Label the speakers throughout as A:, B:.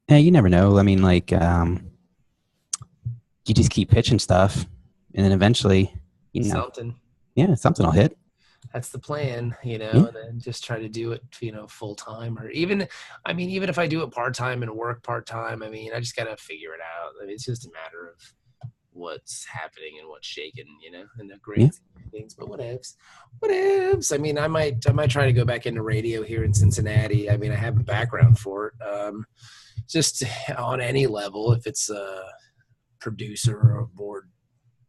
A: Yeah, you never know. I mean, like, you just keep pitching stuff, and then eventually, you know,
B: Something.
A: yeah, something will hit.
B: That's the plan,
A: Yeah,
B: and then just try to do it, full time, or even, I mean, even if I do it part time and work part time, I mean, I just got to figure it out. I mean, it's just a matter of what's happening and what's shaking, in the
A: yeah.
B: great things. But what ifs? What ifs? I mean, I might try to go back into radio here in Cincinnati. I mean, I have a background for it. Just on any level, if it's a producer or a board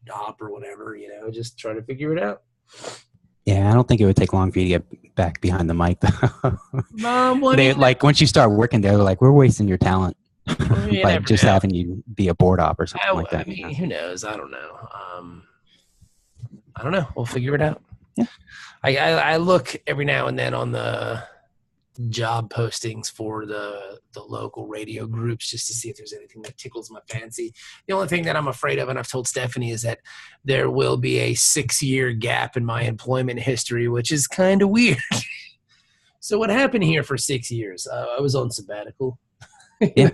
B: op or whatever, just try to figure it out.
A: Yeah, I don't think it would take long for you to get back behind the mic. Though.
B: Well, I
A: They
B: mean,
A: like once you start working there, they're like, "We're wasting your talent
B: you
A: by
B: never
A: just
B: know.
A: having you be a board op or something
B: I,
A: like
B: I
A: that."
B: mean, who knows? I don't know. I don't know. We'll figure it out.
A: Yeah,
B: I look every now and then on the job postings for the local radio groups just to see if there's anything that tickles my fancy. The only thing that I'm afraid of, and I've told Stephanie, is that there will be a 6-year gap in my employment history, which is kind of weird. So what happened here for 6 years? I was on sabbatical.
A: yeah.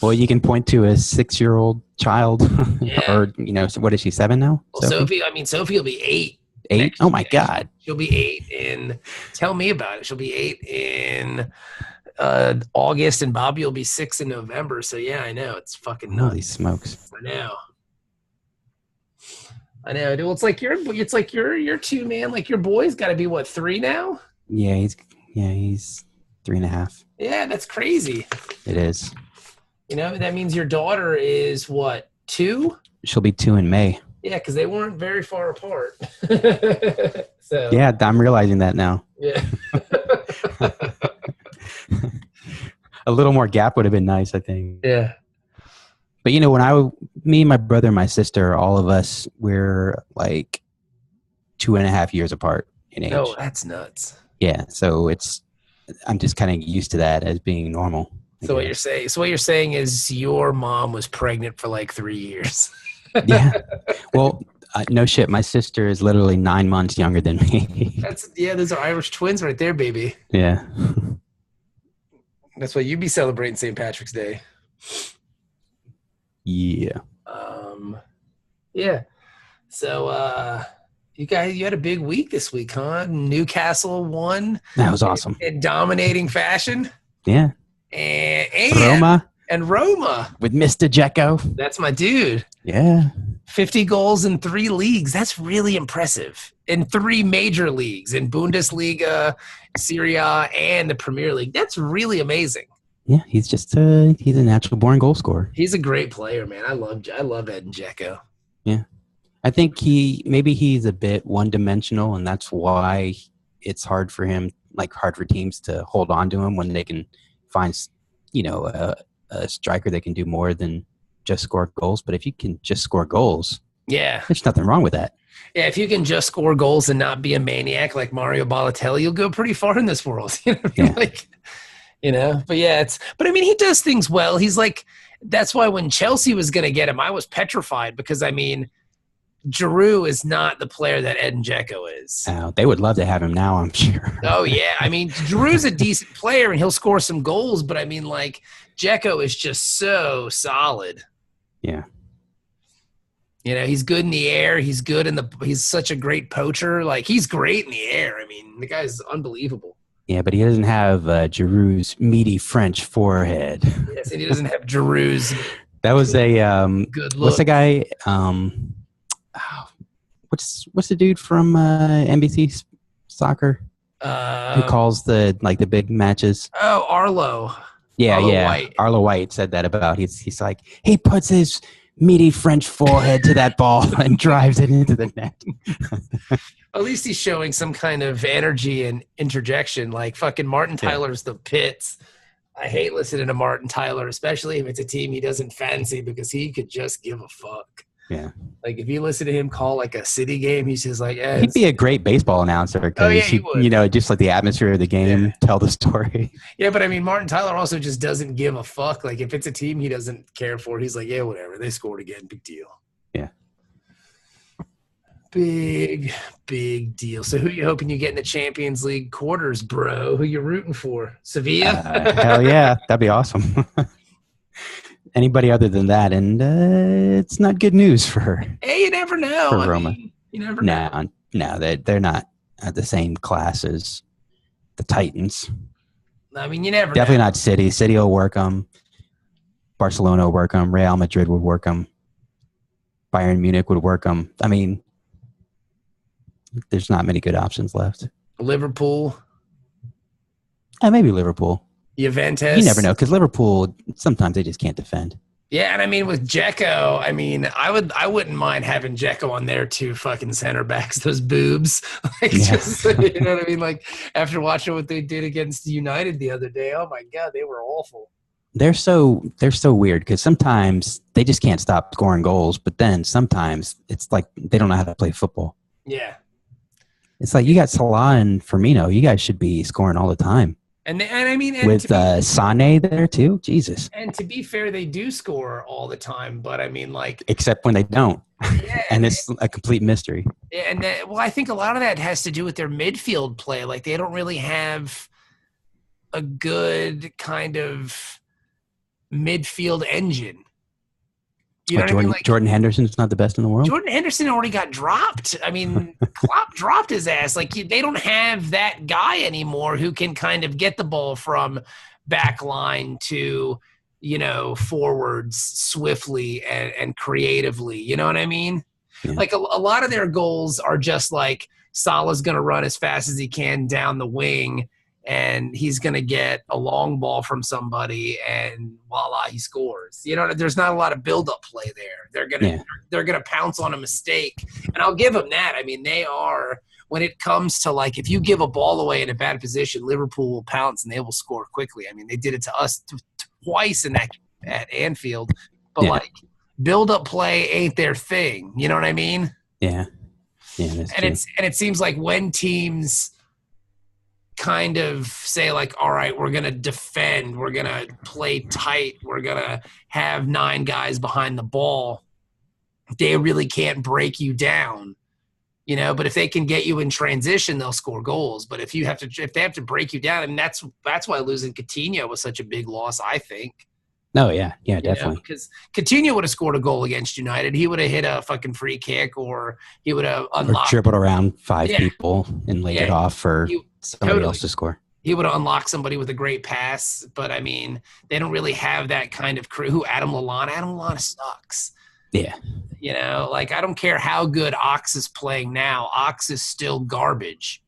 A: Well, you can point to a 6-year-old child,
B: Yeah.
A: or so what is she, 7 now?
B: Well,
A: Sophie,
B: Sophie will be 8
A: 8.
B: next
A: Oh
B: year.
A: my God!
B: She'll be 8 in. Tell me about it. She'll be 8 in August, and Bobby will be 6 in November. So yeah, I know it's fucking
A: Holy
B: nuts.
A: smokes!
B: I know. I know. Well, it's like your 2, man. Like your boy's got to be what, 3 now?
A: He's 3.5.
B: Yeah, that's crazy.
A: It is.
B: That means your daughter is what, 2?
A: She'll be 2 in May.
B: Yeah, because they weren't very far apart. So
A: Yeah, I'm realizing that now.
B: yeah.
A: A little more gap would have been nice, I think.
B: Yeah.
A: But me, my brother, and my sister, all of us, we're like 2.5 years apart in age.
B: No, that's nuts.
A: Yeah, so I'm just kind of used to that as being normal.
B: So what you're saying is your mom was pregnant for like 3 years.
A: Yeah. Well, no shit. My sister is literally 9 months younger than me.
B: Those are Irish twins right there, baby.
A: Yeah.
B: That's why you'd be celebrating St. Patrick's Day.
A: Yeah.
B: Yeah. So you had a big week this week, huh? Newcastle won.
A: That was awesome.
B: In dominating fashion.
A: Yeah.
B: And Roma
A: with Mr. Dzeko.
B: That's my dude.
A: Yeah.
B: 50 goals in 3 leagues. That's really impressive. In 3 major leagues, in Bundesliga, Serie A, and the Premier League. That's really amazing.
A: Yeah, he's a natural born goal scorer.
B: He's a great player, man. I love Edin Dzeko.
A: Yeah. I think he's a bit one-dimensional, and that's why it's hard for teams to hold on to him when they can find, a striker that can do more than just score goals. But if you can just score goals,
B: yeah,
A: there's nothing wrong with that.
B: Yeah, if you can just score goals and not be a maniac like Mario Balotelli, you'll go pretty far in this world. You know what I mean?
A: Yeah.
B: But yeah, but I mean, he does things well. He's like, that's why when Chelsea was going to get him, I was petrified because, I mean, Giroud is not the player that Edin Dzeko is.
A: They would love to have him now, I'm sure.
B: Oh, yeah. I mean, Giroud's a decent player and he'll score some goals, but I mean, like, Dzeko is just so solid.
A: Yeah.
B: He's good in the air. He's such a great poacher. Like, he's great in the air. I mean, the guy's unbelievable.
A: Yeah, but he doesn't have Giroud's meaty French forehead.
B: Yes, and he doesn't have Giroud's.
A: That was a
B: good look.
A: What's the guy? What's the dude from NBC Soccer who calls the big matches?
B: Oh, Arlo.
A: Yeah, White. Arlo White said that about he's like, he puts his meaty French forehead to that ball and drives it into the net.
B: At least he's showing some kind of energy and interjection. Like fucking Martin Tyler's the pits. I hate listening to Martin Tyler, especially if it's a team he doesn't fancy, because he could just give a fuck.
A: Yeah.
B: Like if you listen to him call like a City game, he's just like,
A: he'd be a great baseball announcer because
B: he would.
A: Just like the atmosphere of the game, tell the story.
B: Yeah, but I mean, Martin Tyler also just doesn't give a fuck. Like if it's a team he doesn't care for, he's like, yeah, whatever. They scored again. Big deal.
A: Yeah.
B: Big deal. So who you hoping you get in the Champions League quarters, bro? Who you rooting for? Sevilla?
A: Hell yeah. That'd be awesome. anybody other than that, and it's not good news for her.
B: Hey, you never know.
A: For Roma.
B: You never know.
A: No, they're not at the same class as the Titans.
B: I mean, you never
A: Definitely
B: know.
A: not City. City will work them. Barcelona will work them. Real Madrid would work them. Bayern Munich would work them. I mean, there's not many good options left.
B: Liverpool.
A: Maybe Liverpool.
B: Juventus.
A: You never know, because Liverpool, sometimes they just can't defend.
B: Yeah, and I mean with Dzeko, I wouldn't mind having Dzeko on there too. Fucking center backs, those boobs. Just, you know what I mean? Like after watching what they did against United the other day, oh my god, they were awful.
A: They're so weird because sometimes they just can't stop scoring goals, but then sometimes it's like they don't know how to play football.
B: Yeah,
A: it's like you got Salah and Firmino. You guys should be scoring all the time.
B: And I mean,
A: with Sané there too, Jesus.
B: And to be fair, they do score all the time, but I mean, like,
A: except when they don't,
B: yeah,
A: and it's a complete mystery.
B: And I think a lot of that has to do with their midfield play. Like, they don't really have a good kind of midfield engine. You know what I mean? Like,
A: Jordan Henderson's not the best in the world?
B: Jordan Henderson already got dropped. I mean, Klopp dropped his ass. Like, they don't have that guy anymore who can kind of get the ball from back line to, forwards swiftly and creatively. You know what I mean? Yeah. Like, a lot of their goals are just like Salah's going to run as fast as he can down the wing, and he's going to get a long ball from somebody, and voila, he scores. There's not a lot of build-up play there. They're gonna pounce on a mistake, and I'll give them that. I mean, they are, when it comes to, like, if you give a ball away in a bad position, Liverpool will pounce and they will score quickly. I mean, they did it to us twice at Anfield, but like, build-up play ain't their thing. You know what I mean?
A: Yeah. That's
B: true. It seems like when teams kind of say, like, all right, we're going to defend, we're going to play tight, we're going to have 9 guys behind the ball, they really can't break you down, but if they can get you in transition, they'll score goals. But if they have to break you down, and that's why losing Coutinho was such a big loss, I think.
A: Oh, yeah, definitely.
B: Because Coutinho would have scored a goal against United. He would have hit a fucking free kick, or he would have unlocked.
A: Or dribbled around 5 people and laid it off for somebody else to score.
B: He would have unlocked somebody with a great pass. But, I mean, they don't really have that kind of crew. Adam Lallana sucks.
A: Yeah.
B: Like, I don't care how good Ox is playing now. Ox is still garbage.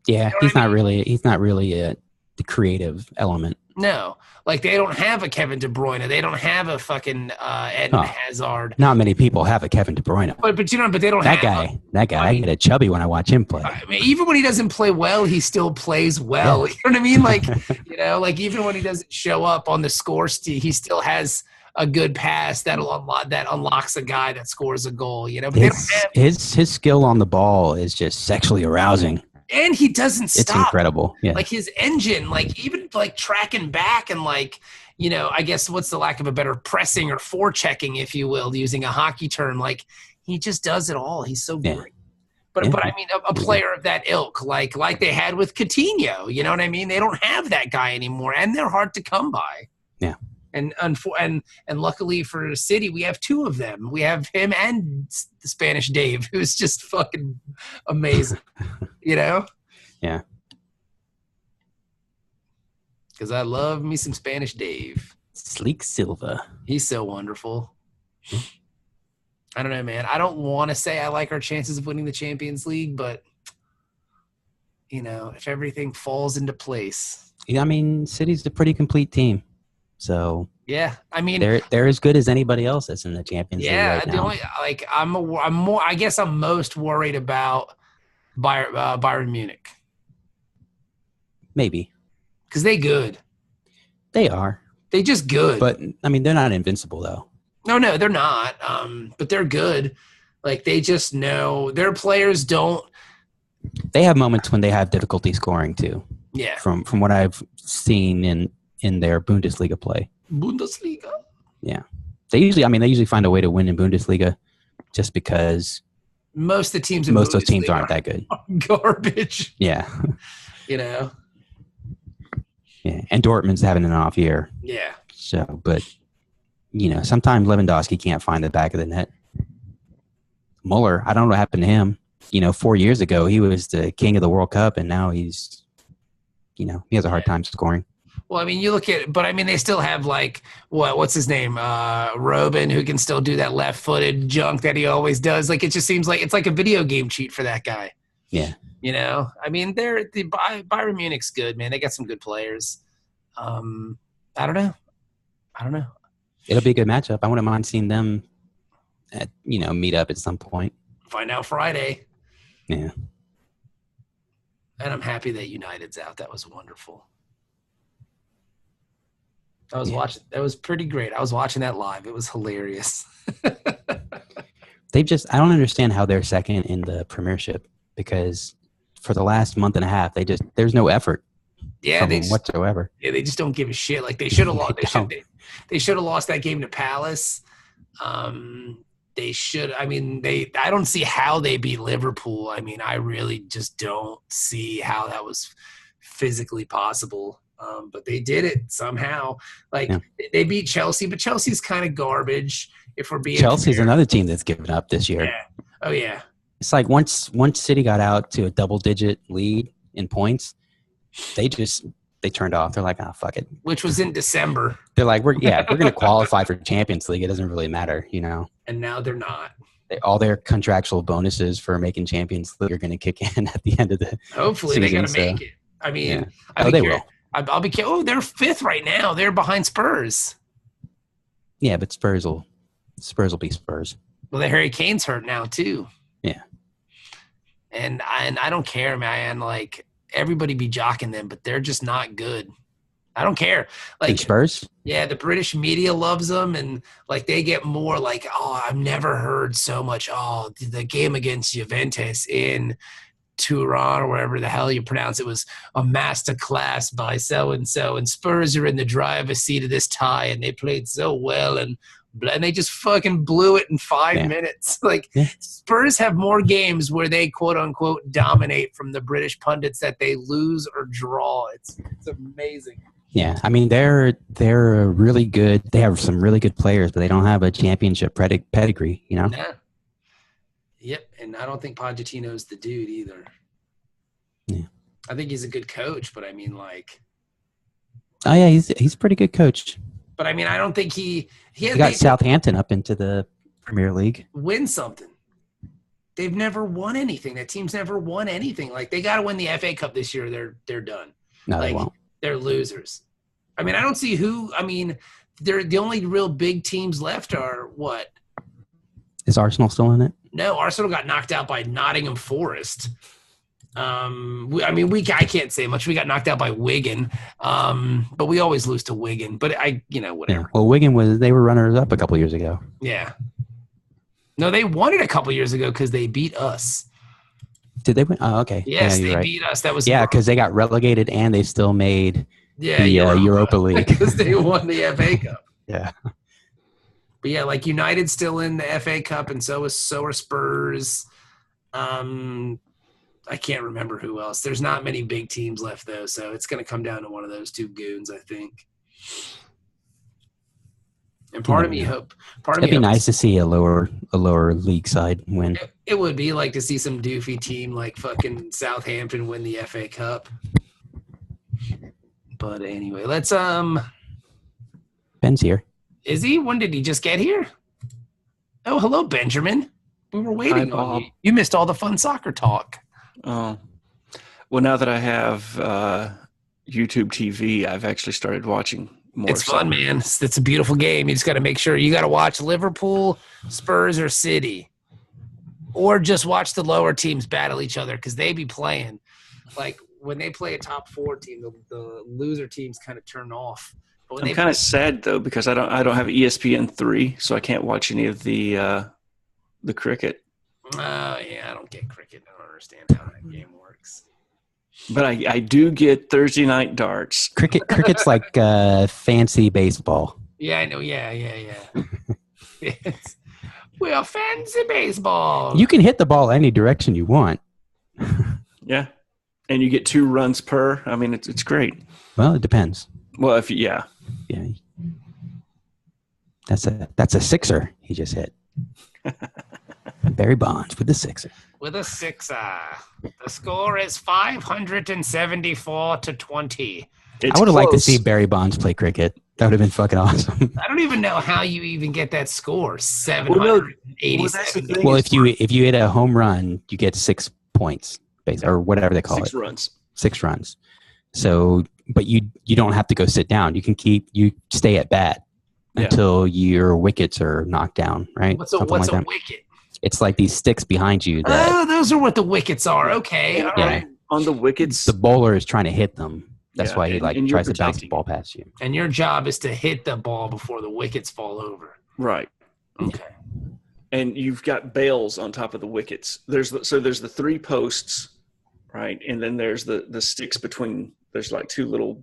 A: Yeah, he's not really the creative element.
B: No, like, they don't have a Kevin De Bruyne. They don't have a fucking Eden Hazard.
A: Not many people have a Kevin De Bruyne.
B: But they don't
A: that
B: have
A: guy. I get a chubby when I watch him play.
B: I mean, even when he doesn't play well, he still plays well. Yeah. You know what I mean? Like, like, even when he doesn't show up on the score sheet, he still has a good pass that unlocks a guy that scores a goal. But
A: his skill on the ball is just sexually arousing.
B: And he doesn't stop.
A: It's incredible. Yeah.
B: Like, his engine, like, even like tracking back and, like, I guess, what's the lack of a better, pressing or forechecking, if you will, using a hockey term. Like, he just does it all. He's so great. But I mean, a player of that ilk, like they had with Coutinho, you know what I mean? They don't have that guy anymore, and they're hard to come by.
A: Yeah.
B: And luckily for the City, we have 2 of them. We have him and the Spanish Dave, who's just fucking amazing. Yeah. Because I love me some Spanish Dave.
A: Sleek Silva.
B: He's so wonderful. I don't know, man. I don't want to say I like our chances of winning the Champions League, but, if everything falls into place.
A: Yeah, I mean, City's a pretty complete team. So
B: yeah, I mean,
A: they're as good as anybody else that's in the Champions League right now.
B: I'm more. I guess I'm most worried about Bayern Munich.
A: Maybe
B: because they good.
A: They are.
B: They just good.
A: But I mean, they're not invincible though.
B: No, they're not. But they're good. Like, they just know their players don't.
A: They have moments when they have difficulty scoring too.
B: Yeah.
A: From what I've seen in their Bundesliga play.
B: Bundesliga?
A: Yeah. They usually find a way to win in Bundesliga just because
B: most of the teams
A: those teams aren't that good.
B: Garbage.
A: Yeah.
B: Yeah.
A: And Dortmund's having an off year.
B: Yeah.
A: So, but sometimes Lewandowski can't find the back of the net. Muller, I don't know what happened to him. 4 years ago, he was the king of the World Cup, and now he's, he has a hard time scoring.
B: Well, I mean, you look at, but I mean, they still have what's his name? Robin, who can still do that left-footed junk that he always does. Like, it just seems like it's like a video game cheat for that guy.
A: Yeah.
B: I mean, Bayern Munich's good, man. They got some good players. I don't know.
A: It'll be a good matchup. I wouldn't mind seeing them meet up at some point.
B: Find out Friday.
A: Yeah.
B: And I'm happy that United's out. That was wonderful. That was pretty great. I was watching that live. It was hilarious.
A: I don't understand how they're second in the Premiership, because for the last month and a half, there's no effort.
B: Yeah,
A: whatsoever.
B: Yeah, they just don't give a shit. Like, they should have lost. They should have lost that game to Palace. They should. I mean, I don't see how they beat Liverpool. I mean, I really just don't see how that was physically possible. But they did it somehow. They beat Chelsea, but Chelsea's kind of garbage. If we're being
A: Chelsea's another team that's given up this year.
B: Yeah. Oh yeah.
A: It's like once City got out to a double-digit lead in points, they turned off. They're like, oh, fuck it.
B: Which was in December.
A: They're like, we're going to qualify for Champions League. It doesn't really matter,
B: And now they're not.
A: All their contractual bonuses for making Champions League are going to kick in at the end of the
B: Hopefully
A: season,
B: they got to make it. I mean,
A: yeah. They will.
B: I'll be careful. Oh, they're fifth right now. They're behind Spurs.
A: Yeah, but Spurs will be Spurs.
B: Well, the Harry Kane's hurt now too.
A: Yeah.
B: And I don't care, man. Like, everybody be jocking them, but they're just not good. I don't care. Like,
A: Spurs?
B: Yeah, the British media loves them, and like they get more like, oh, I've never heard so much. Oh, the game against Juventus in Turan or wherever the hell you pronounce it was a masterclass by so and so, and Spurs are in the driver's seat of this tie, and they played so well, and they just fucking blew it in 5 minutes. Like, Spurs have more games where they quote unquote dominate from the British pundits that they lose or draw. It's amazing.
A: Yeah, I mean they're really good. They have some really good players, but they don't have a championship pedigree.
B: Nah. Yep, and I don't think Pochettino's the dude either.
A: Yeah,
B: I think he's a good coach, but I mean, like,
A: oh yeah, he's a pretty good coach.
B: But I mean, I don't think he
A: got Southampton up into the Premier League.
B: Win something. They've never won anything. That team's never won anything. Like, they got to win the FA Cup this year. They're done.
A: No, they won't.
B: They're losers. I mean, I don't see who. I mean, they're the only real big teams left are what?
A: Is Arsenal still in it?
B: No, Arsenal got knocked out by Nottingham Forest. I can't say much. We got knocked out by Wigan, but we always lose to Wigan. But whatever.
A: Yeah. Well, Wigan they were runners up a couple years ago.
B: Yeah. No, they won it a couple years ago because they beat us.
A: Did they win? Oh, okay.
B: Yes, they beat us. That was
A: because they got relegated and they still made the Europa League
B: because they won the FA Cup.
A: Yeah.
B: But yeah, like United's still in the FA Cup, and so are Spurs. I can't remember who else. There's not many big teams left though, so it's going to come down to one of those two goons, I think. And it'd be nice to see a lower league side win. It would be like to see some doofy team like fucking Southampton win the FA Cup. But anyway, let's
A: Ben's here.
B: Is he? When did he just get here? Oh, hello, Benjamin. We were waiting on you. You missed all the fun soccer talk.
C: Oh. Well, now that I have YouTube TV, I've actually started watching more.
B: It's fun, man. It's a beautiful game. You just got to make sure you got to watch Liverpool, Spurs, or City. Or just watch the lower teams battle each other because they be playing. Like, when they play a top four team, the loser teams kind of turn off.
C: I'm kind of sad though because I don't have ESPN3, so I can't watch any of the cricket.
B: Oh yeah, I don't get cricket. I don't understand how that game works.
C: But I do get Thursday night darts.
A: Cricket's like fancy baseball.
B: Yeah, I know. Yeah. We are fancy baseball.
A: You can hit the ball any direction you want.
C: Yeah, and you get 2 runs per. I mean, it's great.
A: Well, it depends.
C: Well, yeah.
A: That That's a sixer he just hit. Barry Bonds with the sixer.
B: With a sixer. The score is 574 to 20.
A: I would have liked to see Barry Bonds play cricket. That would have been fucking awesome.
B: I don't even know how you even get that score. 787.
A: Well, if you hit a home run, you get 6 points, or whatever they call it.
C: 6 runs.
A: 6 runs. So, but you don't have to go sit down. You stay at bat until your wickets are knocked down, right?
B: What's a wicket?
A: It's like these sticks behind you.
B: Those are what the wickets are. Okay. All right.
C: On the wickets,
A: the bowler is trying to hit them. That's why he tries to bounce the ball past you.
B: And your job is to hit the ball before the wickets fall over.
C: Right.
B: Okay.
C: And you've got bails on top of the wickets. There's the 3 posts, right? And then there's the sticks between. There's like 2 little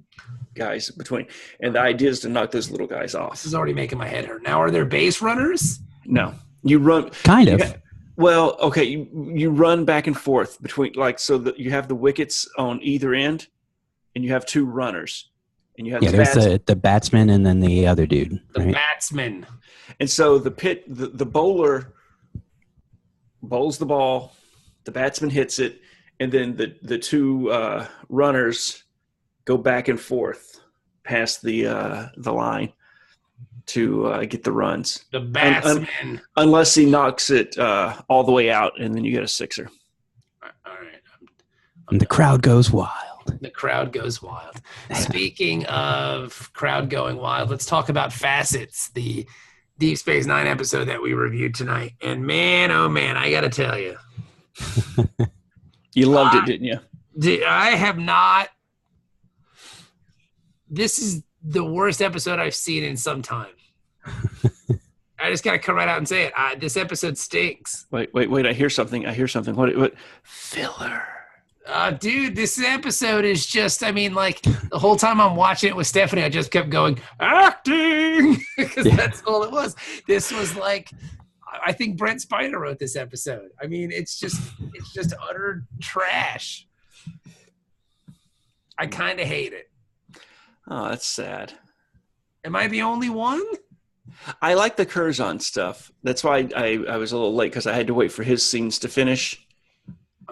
C: guys between. And the idea is to knock those little guys off.
B: This is already making my head hurt. Now, are there base runners?
C: No. You run.
A: Kind of.
C: Well, okay. You run back and forth between, so that you have the wickets on either end. And you have 2 runners, and you have
A: there's the batsman and then the other dude.
B: The batsman.
C: And so the bowler bowls the ball, the batsman hits it, and then the 2 runners go back and forth past the line to get the runs.
B: The batsman,
C: unless he knocks it all the way out, and then you get a sixer.
B: All right.
A: And the crowd goes wild.
B: The crowd goes wild. Speaking of crowd going wild, let's talk about Facets, the Deep Space Nine episode that we reviewed tonight. And man, oh man, I got to tell you.
C: You loved it, didn't you?
B: I have not. This is the worst episode I've seen in some time. I just got to come right out and say it. This episode stinks.
C: Wait. I hear something. What? Filler.
B: Dude, this episode is just, the whole time I'm watching it with Stephanie, I just kept going, acting, because that's all it was. This was I think Brent Spiner wrote this episode. It's just utter trash. I kind of hate it.
C: Oh, that's sad.
B: Am I the only one?
C: I like the Curzon stuff. That's why I was a little late, because I had to wait for his scenes to finish.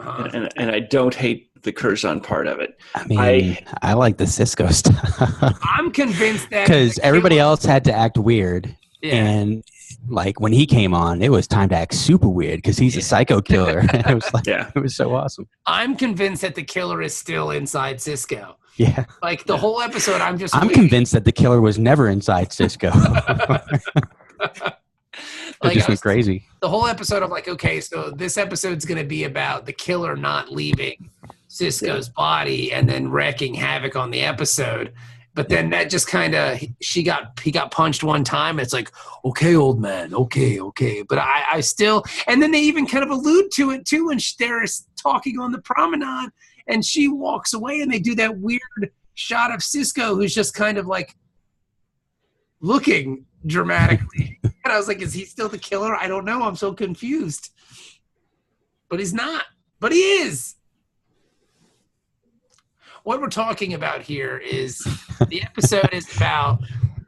C: And I don't hate the Curzon part of it.
A: I like the Cisco stuff.
B: I'm convinced that
A: because everybody else had to act weird, and when he came on, it was time to act super weird because he's a psycho killer. It was it was so awesome.
B: I'm convinced that the killer is still inside Cisco.
A: Yeah,
B: the whole episode, I'm
A: convinced that the killer was never inside Cisco. It just went crazy.
B: The whole episode, I'm okay, so this episode's going to be about the killer not leaving Cisco's body and then wreaking havoc on the episode. But then that just kind of, he got punched one time. It's okay, old man, okay. But I still, and then they even kind of allude to it too when they're talking on the promenade and she walks away and they do that weird shot of Cisco who's just kind of looking dramatically. And I was is he still the killer? I don't know. I'm so confused. But he's not. But he is. What we're talking about here is the episode is about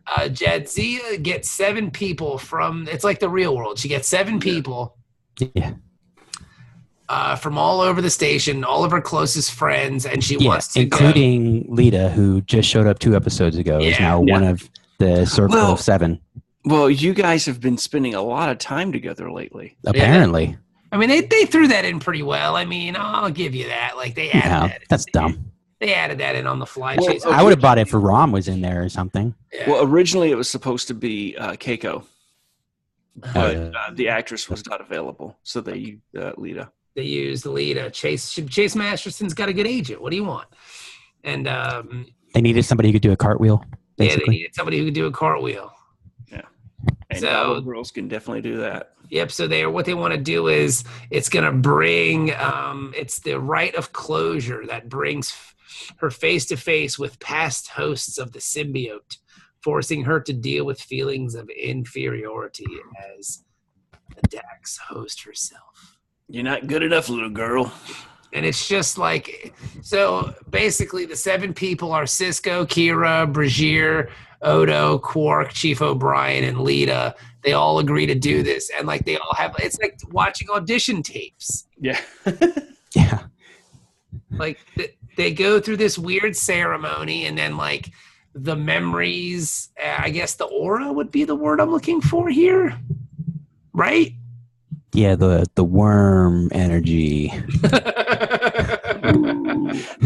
B: Jadzia gets 7 people from, it's like the real world. She gets 7 people from all over the station, all of her closest friends, and she wants to
A: including Lita, who just showed up 2 episodes ago, is now one of the circle of 7.
C: Well, you guys have been spending a lot of time together lately.
A: Apparently.
B: They threw that in pretty well. I'll give you that. They added that.
A: That's dumb.
B: They added that in on the fly.
A: Well, I would have bought it if Rom was in there or something.
B: Yeah.
C: Well, originally it was supposed to be Keiko, but the actress was not available, so they used Lita.
B: They used Lita. Chase Masterson's got a good agent. What do you want? And
A: they needed somebody who could do a cartwheel. Basically.
B: Yeah, they needed somebody who could do a cartwheel.
C: Yeah, and all the girls can definitely do that.
B: Yep. So what they want to do is it's going to bring it's the rite of closure that brings her face to face with past hosts of the symbiote, forcing her to deal with feelings of inferiority as the Dax host herself.
C: You're not good enough, little girl.
B: And it's just like, so basically the 7 people are Cisco, Kira, Brazier, Odo, Quark, Chief O'Brien, and Lita. They all agree to do this. And like they all have, it's like watching audition tapes.
C: Yeah.
A: Yeah.
B: Like they go through this weird ceremony and then like the memories, I guess the aura would be the word I'm looking for here. Right?
A: Yeah, the worm energy.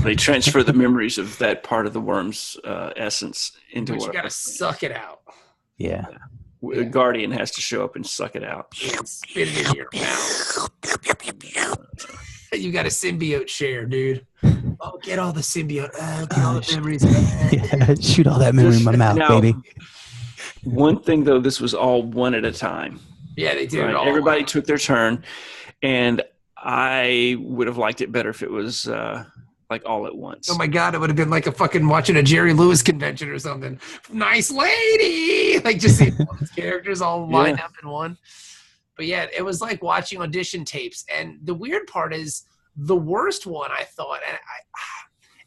C: They transfer the memories of that part of the worm's essence into
B: But you gotta suck it out.
A: Yeah.
C: A guardian has to show up and suck it out.
B: And spit it in your mouth. You got a symbiote share, dude. Oh, get all the symbiote. Oh, get all the memories.
A: Yeah, shoot all that memory in my mouth,
C: Now,
A: baby.
C: One thing, though, this was all one at a time.
B: Yeah, they did
C: Right?
B: it all.
C: Everybody took their turn, and I would have liked it better if it was like all at once.
B: Oh my God, it would have been like a fucking watching a Jerry Lewis convention or something. Nice lady! Like just seeing all those characters all lined up in one. But yeah, it was like watching audition tapes. And the weird part is the worst one I thought, and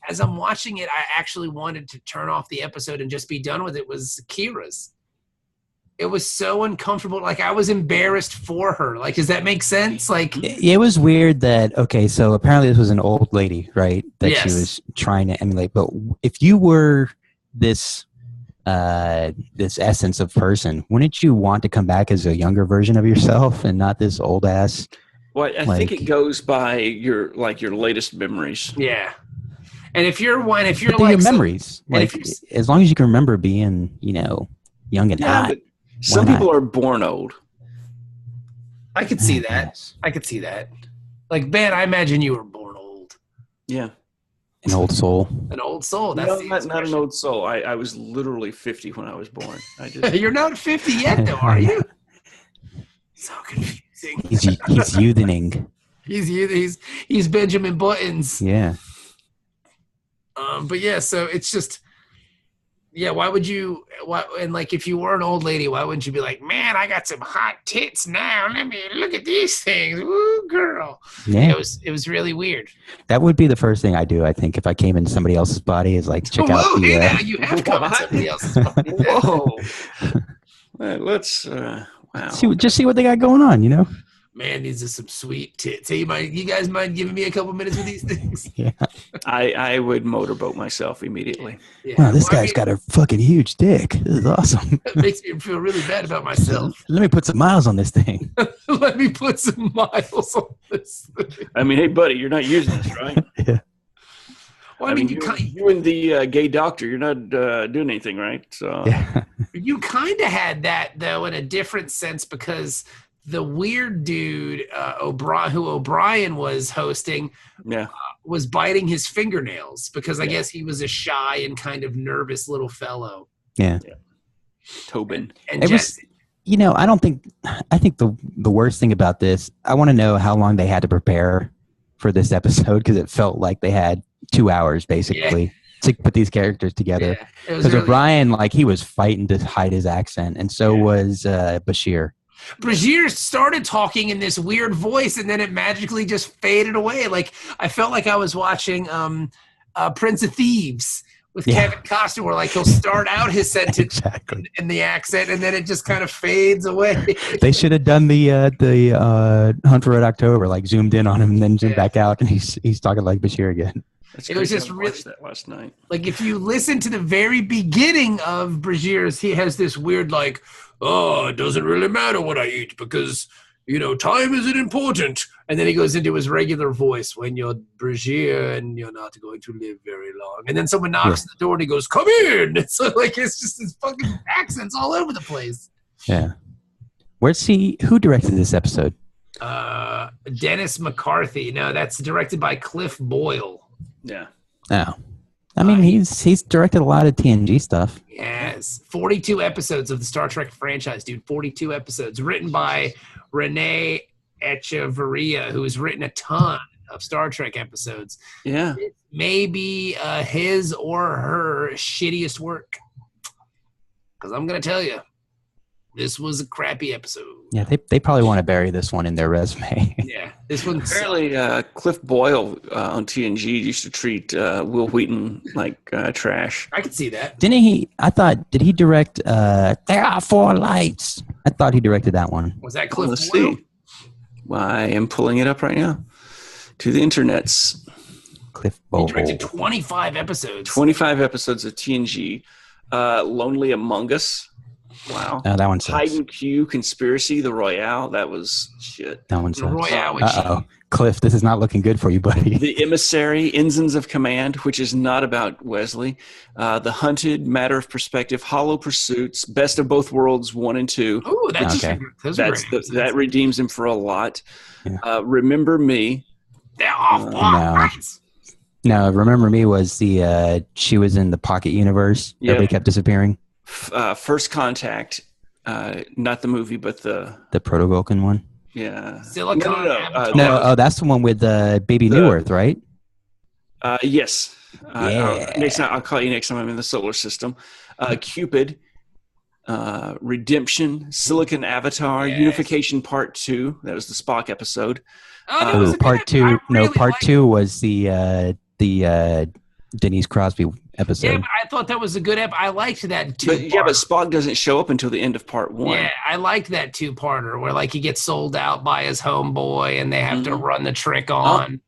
B: as I'm watching it, I actually wanted to turn off the episode and just be done with it, was Kira's. It was so uncomfortable. Like I was embarrassed for her. Like, does that make sense? Like
A: It was weird that, okay, so apparently this was an old lady, right? That
B: Yes.
A: she was trying to emulate. But if you were this essence of person, wouldn't you want to come back as a younger version of yourself and not this old ass?
C: Well, I think it goes by your latest memories.
B: yeah. And if you're like
A: your memories.
B: and
A: Like,
B: if
A: as long as you can remember being, young and hot.
C: But some
A: Why not?
C: people are born old.
B: I could see that.
A: Yes.
B: I could see that. Like, Ben, I imagine you were born old.
C: Yeah.
A: An old soul.
B: An old soul. That's
C: No,
B: the
C: not an
B: expression.
C: old soul. I was literally 50 when I was born. I just
B: You're not 50 yet, though, are you? So confusing.
A: He's youthening.
B: He's Benjamin Buttons.
A: Yeah.
B: But yeah, so it's just, yeah. Why would you? And like, if you were an old lady, why wouldn't you be like, man, I got some hot tits now. Let me look at these things. Woo, girl.
A: Yeah.
B: It was really weird.
A: That would be the first thing I do, I think, if I came into somebody else's body, is like check out
B: Whoa,
A: the.
B: hey now, you have come in somebody else's body.
C: whoa. Let's wow.
A: See what they got going on,
B: Man, these are some sweet tits. Hey, you guys mind giving me a couple minutes with these things?
A: Yeah.
C: I would motorboat myself immediately.
B: Yeah.
A: Wow, this
B: Well, I
A: guy's
B: mean,
A: got a fucking huge dick. This is awesome.
B: It makes me feel really bad about myself.
A: Let me put some miles on this thing.
B: Let me put some miles on this thing.
C: I mean, hey, buddy, you're not using this, right?
A: Yeah.
B: Well, I mean,
C: you and the gay doctor, you're not doing anything, right? So
A: Yeah.
B: you kind of had that, though, in a different sense, because the weird dude, who O'Brien was hosting,
C: yeah.
B: was biting his fingernails because I guess he was a shy and kind of nervous little fellow.
A: Yeah.
C: Tobin.
B: And
A: It was, I think the worst thing about this, I want to know how long they had to prepare for this episode, because it felt like they had 2 hours basically to put these characters together.
B: Yeah, it was
A: Because
B: really,
A: O'Brien, like, he was fighting to hide his accent, and so was Bashir.
B: Brazier started talking in this weird voice, and then it magically just faded away. Like I felt like I was watching Prince of Thieves with Kevin Costner, where like he'll start out his sentence
A: Exactly.
B: in the accent, and then it just kind of fades away.
A: They should have done the Hunt for Red October, like zoomed in on him and then zoomed back out, and he's talking like Bashir again.
C: That's
B: It was
C: crazy.
B: just
C: I
B: really-
C: watched that last night.
B: Like if you listen to the very beginning of Brazier's, he has this weird like, oh, it doesn't really matter what I eat because, time isn't important. And then he goes into his regular voice, when you're Brazier and you're not going to live very long. And then someone knocks on the door and he goes, come in. So like, it's just his fucking accents all over the place.
A: Yeah. Who directed this episode?
B: Dennis McCarthy. No, that's directed by Cliff Boyle.
C: Yeah.
A: Oh. I mean, he's directed a lot of TNG stuff.
B: Yes. 42 episodes of the Star Trek franchise, dude. 42 episodes. Written by Renee Echevarria, who has written a ton of Star Trek episodes.
C: Yeah.
B: Maybe his or her shittiest work. Because I'm going to tell you, This was a crappy episode.
A: Yeah, they probably want to bury this one in their resume.
B: Yeah, this one.
C: Apparently, Cliff Boyle on TNG used to treat Will Wheaton like trash.
B: I could see that.
A: Didn't he? Did he direct There Are Four Lights? I thought he directed that one.
B: Was that Cliff
C: Let's
B: Boyle?
C: see. I am pulling it up right now to the internets.
A: Cliff
B: He
A: Bowl.
B: directed 25 episodes.
C: 25 episodes of TNG. Lonely Among Us. Wow.
A: Oh, that one sucks.
C: Hide and Q, Conspiracy, The Royale. That was shit.
A: That one
B: The
A: sucks.
B: Royale, which
A: Uh-oh. Cliff, this is not looking good for you, buddy.
C: The Emissary, Ensigns of Command, which is not about Wesley. The Hunted, Matter of Perspective, Hollow Pursuits, Best of Both Worlds 1 and 2.
B: Oh, that's
A: Okay.
B: those are great episodes.
C: That redeems him for a lot.
A: Yeah.
C: Remember Me.
B: They're off
A: no.
B: lights.
A: No, Remember Me was the she was in the Pocket Universe.
C: Yeah.
A: Everybody kept disappearing.
C: First Contact. Not the movie, but the
A: Proto-Vulcan one.
C: yeah.
B: Silicon Avatar.
A: No, that's the one with Baby New Earth, right?
C: Yes.
A: Yeah.
C: Next time I'll call you next time I'm in the solar system. Cupid, Redemption, Silicon Avatar,
B: Yes.
C: Unification Part 2. That was the Spock episode.
B: Oh, that was a
A: Part
B: good-
A: two.
B: I really
A: Part
B: liked-
A: two was the Denise Crosby episode.
B: Yeah, but I thought that was a good I liked that too.
C: But Spock doesn't show up until the end of Part 1.
B: Yeah, I liked that two-parter where like he gets sold out by his homeboy and they have to run the trick on.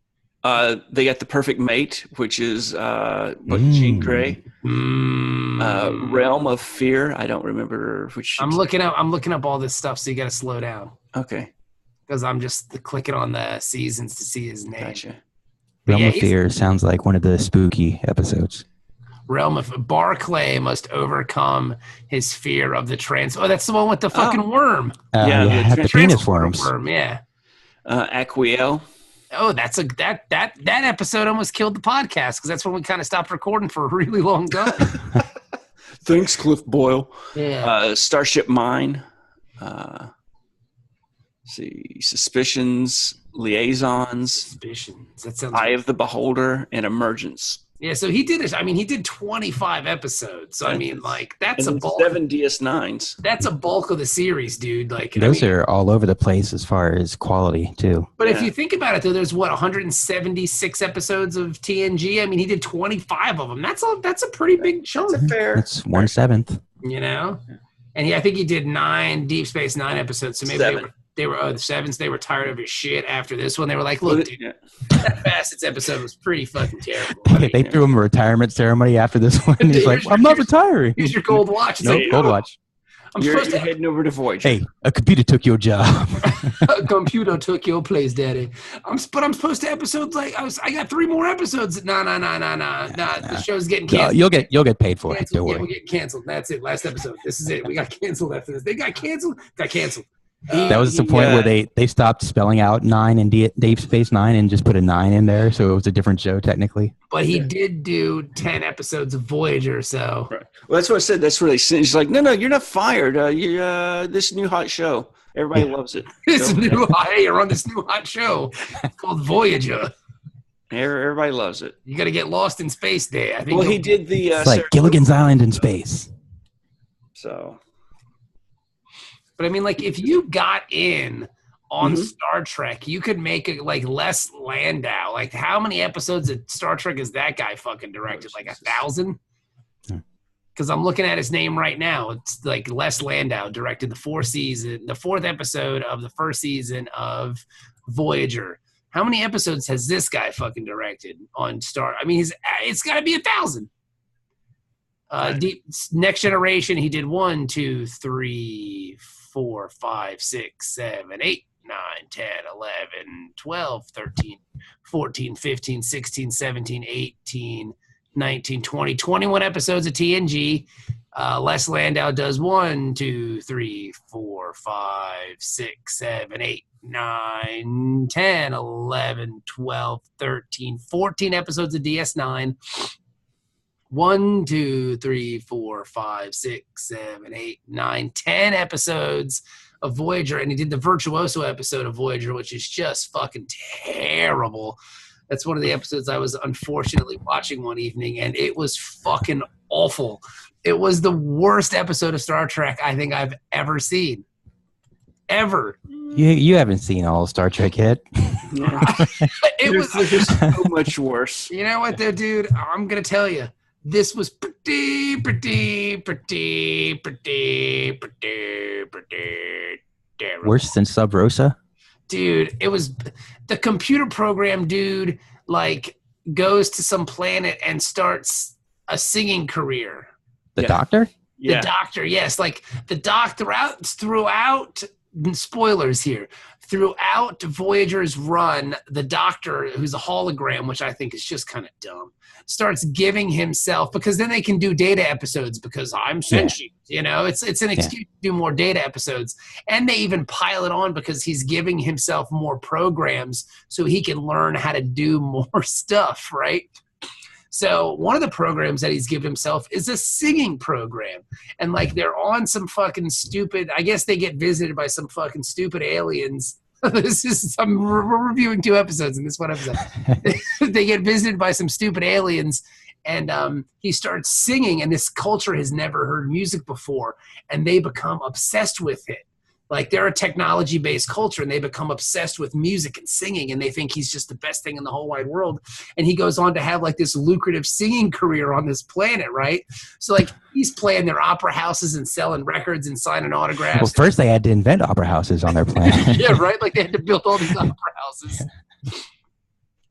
C: They got The Perfect Mate, which is Jean Grey. Realm of Fear. I don't remember which.
B: I'm looking up all this stuff, so you got to slow down
C: Okay,
B: because I'm just clicking on the seasons to see his name.
C: gotcha.
A: Realm
B: Yeah,
A: of
B: he's-
A: Fear sounds like one of the spooky episodes.
B: Realm of Barclay must overcome his fear of the trans. Oh, that's the one with the fucking worm.
C: Yeah,
A: yeah,
C: the
A: had the penis worms.
B: Worm, yeah.
C: Aquiel.
B: Oh, that's that episode almost killed the podcast because that's when we kind of stopped recording for a really long time.
C: Thanks, Cliff Boyle.
B: Yeah.
C: Starship Mine. See, Suspicions, Liaisons,
B: Suspicions. That sounds
C: Eye of the Beholder, and Emergence.
B: Yeah, so he did it. I mean, he did 25 episodes. So I mean, like that's a
C: And
B: bulk.
C: 7 DS9s.
B: That's a bulk of the series, dude. Like
A: Those are all over the place as far as quality too.
B: But if
C: Yeah.
B: you think about it, though, there's 176 episodes of TNG. I mean, he did 25 of them. That's a pretty big chunk,
C: Fair.
A: That's 1/7.
B: you know. And I think he did 9 Deep Space Nine episodes. So maybe
C: Seven.
B: they were the sevens. They were tired of his shit after this one. They were like, "Look, dude,
C: Yeah.
B: that Facets episode was pretty fucking terrible." I mean,
A: They threw him a retirement ceremony after this one. He's like,
B: Here's
A: I'm not
B: your-
A: retiring.
B: Here's your gold watch. It's
A: Nope,
B: like,
A: Gold
B: "Oh,
A: Watch.
B: I'm
C: You're
B: supposed to.
C: heading over to Voyager.
A: Hey, a computer took your job.
B: A computer took your place, Daddy. I'm supposed to episodes like I got 3 more episodes. Nah. The show's getting canceled.
A: You'll get paid for it.
B: Canceled.
A: Don't
B: Yeah,
A: worry.
B: we're getting canceled. That's it. Last episode. This is it. We got canceled after this. They got canceled. Got canceled.
A: That was the point where they stopped spelling out 9 in Deep Space Nine and just put a 9 in there, so it was a different show technically.
B: But he did do 10 episodes of Voyager, so
C: Right. Well, that's what I said. That's where they sent. She's like, no, you're not fired. This new hot show. Everybody loves it.
B: this
C: So,
B: new hey, you're on this new hot show called Voyager.
C: everybody loves it.
B: You got to get lost in space there. I think.
C: Well, he did the.
A: It's like Gilligan's Island in space.
C: So.
B: But I mean, like, if you got in on
C: Mhm.
B: Star Trek, you could make it like Les Landau. Like, how many episodes of Star Trek has that guy fucking directed? Like 1,000?
A: Hmm.
B: Because I'm looking at his name right now. It's like Les Landau directed the 4th episode of the first season of Voyager. How many episodes has this guy fucking directed on Star? I mean, it's got to be 1,000. Next Generation, he did 1, 2, 3, 4, 5, 6, 7, 8, 9, 10, 11, 12, 13, 14, 15, 16, 17, 18, 19, 20, 21 episodes of TNG. Les Landau does 1, 2, 3, 4, 5, 6, 7, 8, 9, 10, 11, 12, 13, 14 episodes of DS9. 1, 2, 3, 4, 5, 6, 7, 8, 9, 10 episodes of Voyager, and he did the Virtuoso episode of Voyager, which is just fucking terrible. That's one of the episodes I was unfortunately watching one evening, and it was fucking awful. It was the worst episode of Star Trek I think I've ever seen. Ever.
A: You haven't seen all of Star Trek yet.
C: Yeah.
B: There's
C: so much worse.
B: You know what, though, dude? I'm gonna tell you, this was pretty terrible.
A: Worse than Sub Rosa?
B: Dude, it was the computer program. Dude, like goes to some planet and starts a singing career.
A: The Doctor?
B: The Doctor, yes. Like the Doctor throughout spoilers here. Throughout Voyager's run, the Doctor, who's a hologram, which I think is just kind of dumb, starts giving himself, because then they can do data episodes because I'm sentient. You know, it's an excuse to do more data episodes. And they even pile it on because he's giving himself more programs so he can learn how to do more stuff, right? So one of the programs that he's given himself is a singing program. And like they're on some fucking stupid, I guess they get visited by some fucking stupid aliens. I'm reviewing 2 episodes in this one episode. They get visited by some stupid aliens, and he starts singing, and this culture has never heard music before, and they become obsessed with it. Like they're a technology-based culture, and they become obsessed with music and singing, and they think he's just the best thing in the whole wide world. And he goes on to have like this lucrative singing career on this planet, right? So like he's playing their opera houses and selling records and signing autographs.
A: Well, first they had to invent opera houses on their planet.
B: Yeah, right? Like they had to build all these opera houses.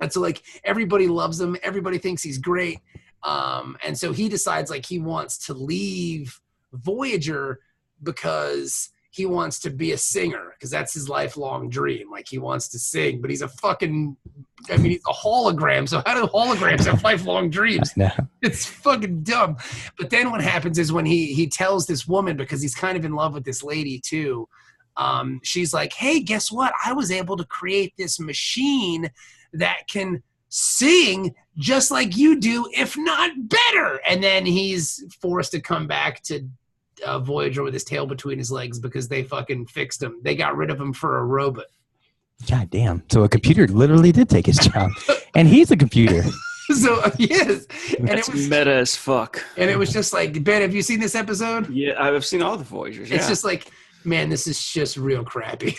B: And so like everybody loves him. Everybody thinks he's great. And so he decides like he wants to leave Voyager because he wants to be a singer, because that's his lifelong dream. Like he wants to sing, but he's a fucking, I mean, he's a hologram. So how do holograms have lifelong dreams?
A: No.
B: It's fucking dumb. But then what happens is when he tells this woman, because he's kind of in love with this lady too, she's like, hey, guess what? I was able to create this machine that can sing just like you do, if not better. And then he's forced to come back to Voyager with his tail between his legs because they fucking fixed him. They got rid of him for a robot.
A: God damn. So a computer literally did take his job. And he's a computer.
B: So, yes. And
C: That's
B: it was
C: meta as fuck.
B: And it was just like, Ben, have you seen this episode?
C: Yeah, I've seen all the Voyagers.
B: It's just like, man, this is just real crappy.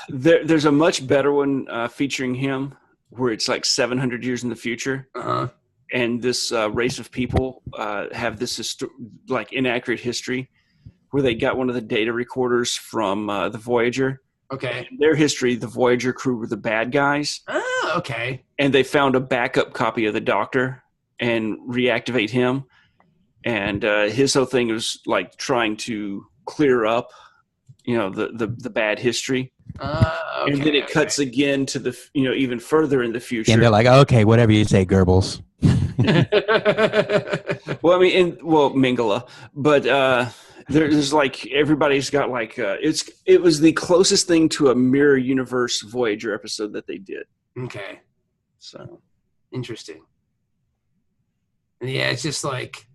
C: There's a much better one featuring him where it's like 700 years in the future.
B: Uh-huh.
C: And this race of people have this like inaccurate history where they got one of the data recorders from the Voyager.
B: Okay.
C: In their history, the Voyager crew were the bad guys.
B: Oh, okay.
C: And they found a backup copy of the Doctor and reactivate him. And his whole thing was like trying to clear up, you know, the bad history.
B: Okay,
C: and then it cuts again to the, you know, even further in the future.
A: And they're like, okay, whatever you say, Goebbels.
C: Well, I mean, Mingala, but there's like everybody's got like it was the closest thing to a mirror universe Voyager episode that they did.
B: Okay.
C: So
B: interesting. And yeah, it's just like,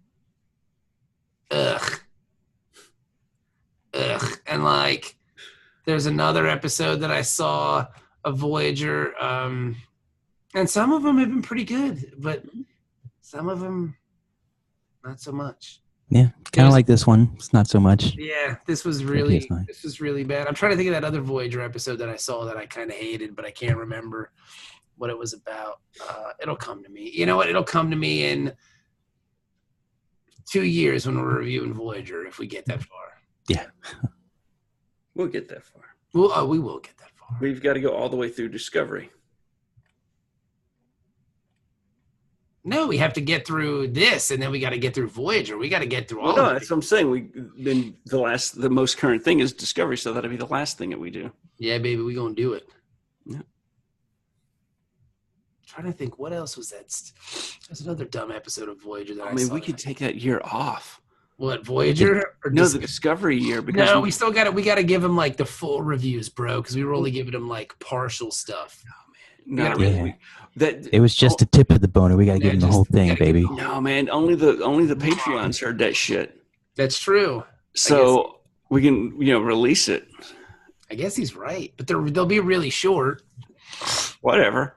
B: ugh. And like, there's another episode that I saw of Voyager, and some of them have been pretty good, but some of them not so much.
A: Yeah, kind of like this one. It's not so much.
B: Yeah, this was really bad. I'm trying to think of that other Voyager episode that I saw that I kind of hated, but I can't remember what it was about. It'll come to me. You know what? It'll come to me in 2 years when we're reviewing Voyager, if we get that far.
A: Yeah.
C: We'll get that far.
B: We will get that far.
C: We've got to go all the way through Discovery.
B: No, we have to get through this, and then we got to get through Voyager. We got to get through all.
C: No, that's what I'm saying. The most current thing is Discovery, so that'll be the last thing that we do.
B: Yeah, baby, we gonna do it.
C: Yeah.
B: Trying to think, what else was that? There's another dumb episode of Voyager that I
C: mean,
B: saw.
C: we could take that year off.
B: What, Voyager? Or
C: no, the Discovery year. Because
B: no, we still got it. We got to give them like the full reviews, bro, because we were only giving them like partial stuff.
C: No,
A: it was just a tip of the boner. We got to give them the whole thing, baby.
C: No, man, only the Patreons heard that shit.
B: That's true.
C: So we can, release it.
B: I guess he's right, but they'll be really short.
C: Whatever.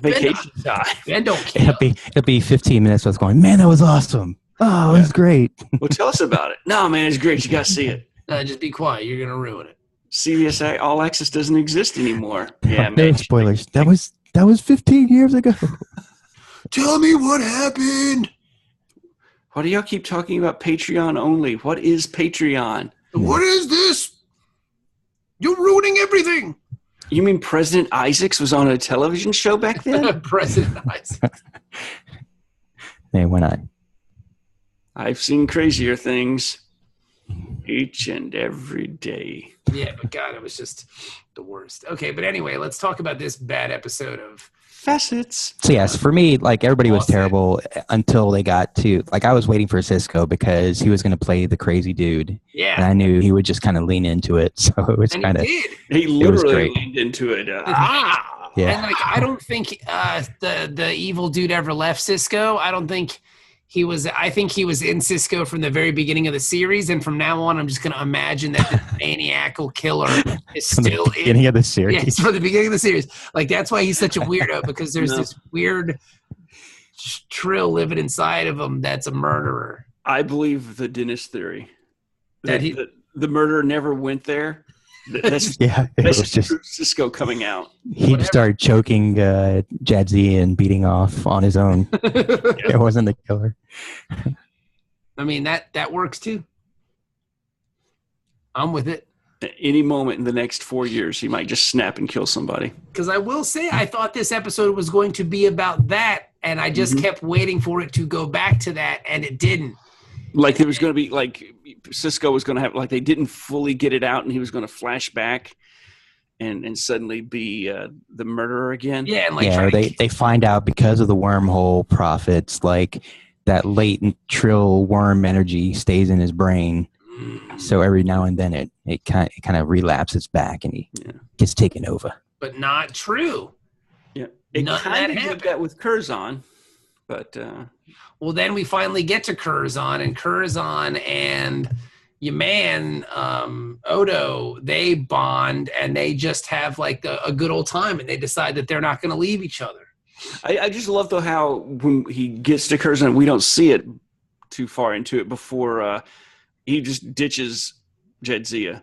C: Vacation time.
B: Ben don't care.
A: It'll be 15 minutes. I was going, man, that was awesome. Oh, it's great.
C: Well, tell us about it. No, man, it's great. You got to see it.
B: Just be quiet. You're gonna ruin it.
C: CBS All Access doesn't exist anymore. Yeah,
A: No
C: man.
A: spoilers. That was 15 years ago.
B: Tell me what happened.
C: Why do y'all keep talking about Patreon only? What is Patreon?
B: What is this? You're ruining everything.
C: You mean President Isaacs was on a television show back then?
B: President Isaac.
A: Hey, why not?
C: I've seen crazier things each and every day.
B: Yeah, but God, it was just the worst. Okay, but anyway, let's talk about this bad episode of
C: Facets.
A: So yes, for me, like everybody was
B: Awesome.
A: terrible until they got to like I was waiting for Cisco because he was going to play the crazy dude, and
B: yeah.
A: I knew he would just kind of lean into it. So it was
B: And
A: kind of
B: he did.
C: He
A: was
C: literally
A: great.
C: leaned into it.
B: Yeah.
A: yeah.
B: And like I don't think the evil dude ever left Cisco. I don't think he was. I think he was in Cisco from the very beginning of the series, and from now on, I'm just going to imagine that the maniacal killer is
A: From the
B: still in.
A: beginning of the series.
B: Yeah, it's from the beginning of the series. Like that's why he's such a weirdo because there's
C: No.
B: this weird trill living inside of him that's a murderer.
C: I believe the Dennis theory.
B: That
C: The murderer never went there. That's
A: Yeah, it
C: that's
A: was just
C: Cisco coming out.
A: he
B: Whatever.
A: just started choking Jadzia and beating off on his own. It wasn't the killer.
B: I mean that works too. I'm with it.
C: At any moment in the next 4 years, he might just snap and kill somebody.
B: Because I will say, I thought this episode was going to be about that, and I just kept waiting for it to go back to that, and it didn't.
C: Like there was going to be like Cisco was going to have like they didn't fully get it out, and he was going to flash back and suddenly be the murderer again.
B: Yeah, and like
A: Yeah, or they find out because of the wormhole profits, like that latent trill worm energy stays in his brain. So every now and then it kind of relapses back and he gets taken over.
B: but not true.
C: Yeah, it
B: None of
C: kind
B: that
C: of did
B: happened.
C: that with Curzon, but
B: Well, then we finally get to Curzon, and your man Odo, they bond and they just have like a good old time, and they decide that they're not going to leave each other.
C: I just love though how when he gets to Curzon, we don't see it too far into it before he just ditches Jadzia,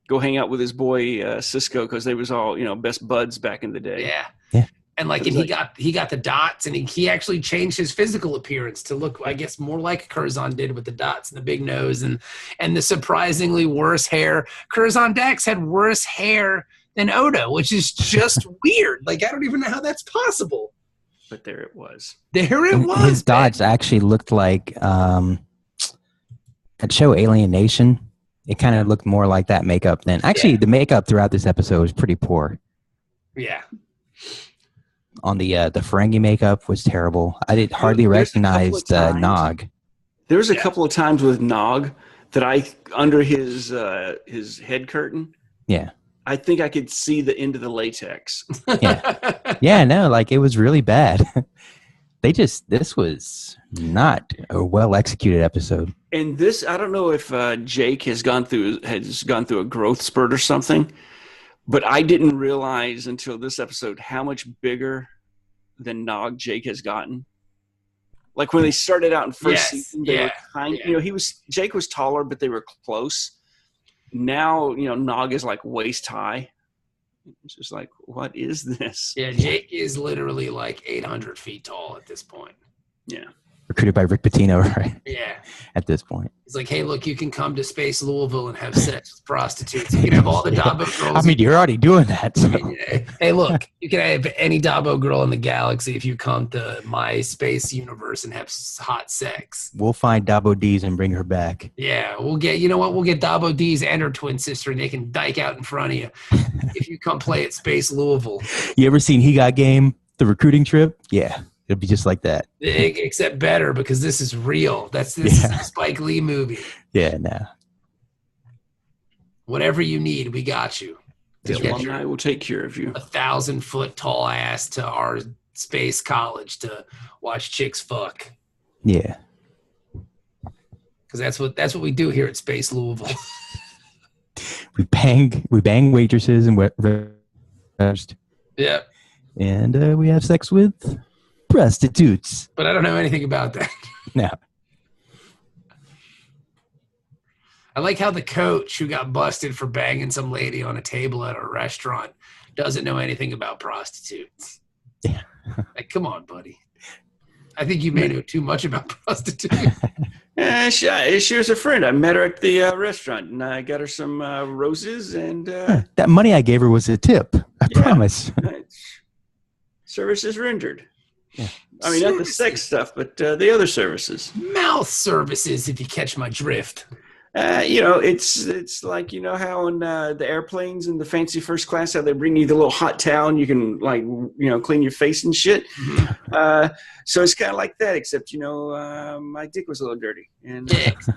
C: go hang out with his boy Cisco because they was all best buds back in the day.
B: Yeah.
A: Yeah.
B: And like, and he got the dots, and he actually changed his physical appearance to look, I guess, more like Curzon did with the dots and the big nose and the surprisingly worse hair. Curzon Dax had worse hair than Odo, which is just weird. Like, I don't even know how that's possible.
C: But there it was.
B: There it
A: And
B: was.
A: his dots actually looked like that show Alienation. It kind of looked more like that makeup than actually the makeup throughout this episode was pretty poor.
B: Yeah.
A: On the Ferengi makeup was terrible. I did hardly
C: There's a couple of
A: recognize
C: times-
A: Nog.
C: There was a couple of times with Nog that I under his head curtain.
A: Yeah.
C: I think I could see the end of the latex.
A: Yeah, no, like it was really bad. This was not a well executed episode.
C: And this, I don't know if Jake has gone through a growth spurt or something, but I didn't realize until this episode how much bigger than Nog Jake has gotten. Like when they started out in first season, they were kind. Jake was taller, but they were close. Now, Nog is like waist high. It's just like, what is this?
B: Yeah, Jake is literally like 800 feet tall at this point.
C: Yeah.
A: Recruited by Rick Pitino, right?
B: Yeah.
A: At this point.
B: He's like, hey, look, you can come to Space Louisville and have sex with prostitutes. You can have all the Dabo girls.
A: I mean, you're already doing that. So.
B: Hey, look, you can have any Dabo girl in the galaxy if you come to my space universe and have hot sex.
A: We'll find Dabo D's and bring her back.
B: Yeah, we'll get Dabo D's and her twin sister, and they can dyke out in front of you if you come play at Space Louisville.
A: You ever seen He Got Game, the recruiting trip? Yeah, it'll be just like that.
B: Except better because this is real. This is a Spike Lee movie.
A: Yeah, no.
B: Whatever you need, we got you.
C: The
B: Get
C: alumni will take care of you.
B: 1,000-foot tall ass to our space college to watch chicks fuck.
A: Yeah.
B: Because that's what we do here at Space Louisville.
A: We bang waitresses and
B: Yeah,
A: and we have sex with prostitutes.
B: but I don't know anything about that.
A: No.
B: I like how the coach who got busted for banging some lady on a table at a restaurant doesn't know anything about prostitutes.
A: Yeah.
B: Like, come on, buddy. I think you may know too much about prostitutes.
C: She was a friend. I met her at the restaurant, and I got her some roses. And
A: that money I gave her was a tip. I promise.
C: Services rendered.
A: Yeah.
C: I mean, not the sex stuff, but the other services.
B: Mouth services, if you catch my drift.
C: It's like, how in the airplanes in the fancy first class, how they bring you the little hot towel and you can clean your face and shit.
B: Mm-hmm.
C: So it's kind of like that, except, my dick was a little dirty. And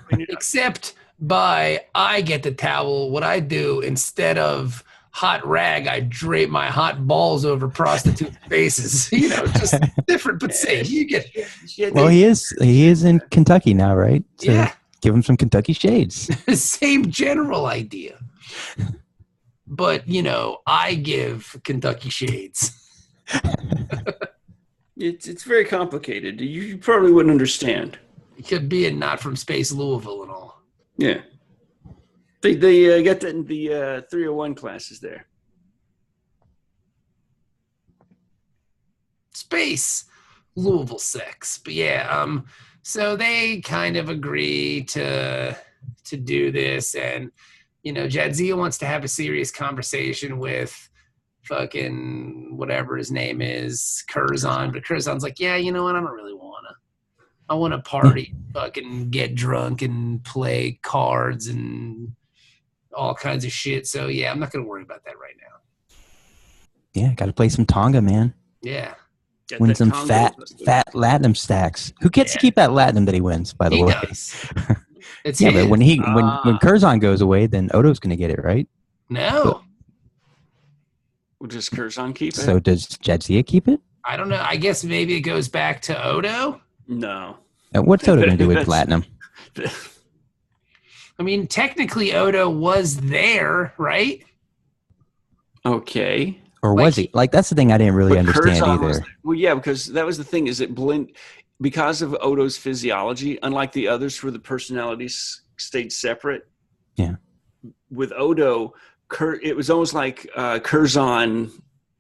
B: except I get the towel. What I do instead of hot rag, I drape my hot balls over prostitute faces. Just different, but same. You get.
A: Well, he is in Kentucky now, right? So
B: yeah.
A: Give him some Kentucky shades.
B: Same general idea. But, I give Kentucky shades.
C: It's very complicated. You probably wouldn't understand.
B: It could be not from space Louisville and all.
C: Yeah. They got that in the 301 classes there.
B: Space Louisville sex. But yeah, so they kind of agree to do this, and Jadzia wants to have a serious conversation with fucking whatever his name is, Curzon, but Curzon's like, yeah, you know what, I don't really wanna. I wanna party, fucking get drunk and play cards and all kinds of shit. So yeah, I'm not gonna worry about that right now.
A: Yeah, gotta play some Tonga, man.
B: Yeah.
A: Win some fat Latinum stacks. Who gets to keep that Latinum that he wins, by the way?
B: Does. It's
A: yeah, but when Curzon goes away, then Odo's going to get it, right?
B: No.
C: Will just Curzon keep it?
A: So does Jadzia keep it?
B: I don't know. I guess maybe it goes back to Odo.
C: No.
A: What's Odo going to do with Latinum?
B: I mean, technically Odo was there, right?
C: Okay.
A: Or was he? Like, that's the thing I didn't really understand either.
C: Well, yeah, because that was the thing, is it because of Odo's physiology, unlike the others where the personalities stayed separate.
A: Yeah.
C: With Odo, it was almost like Curzon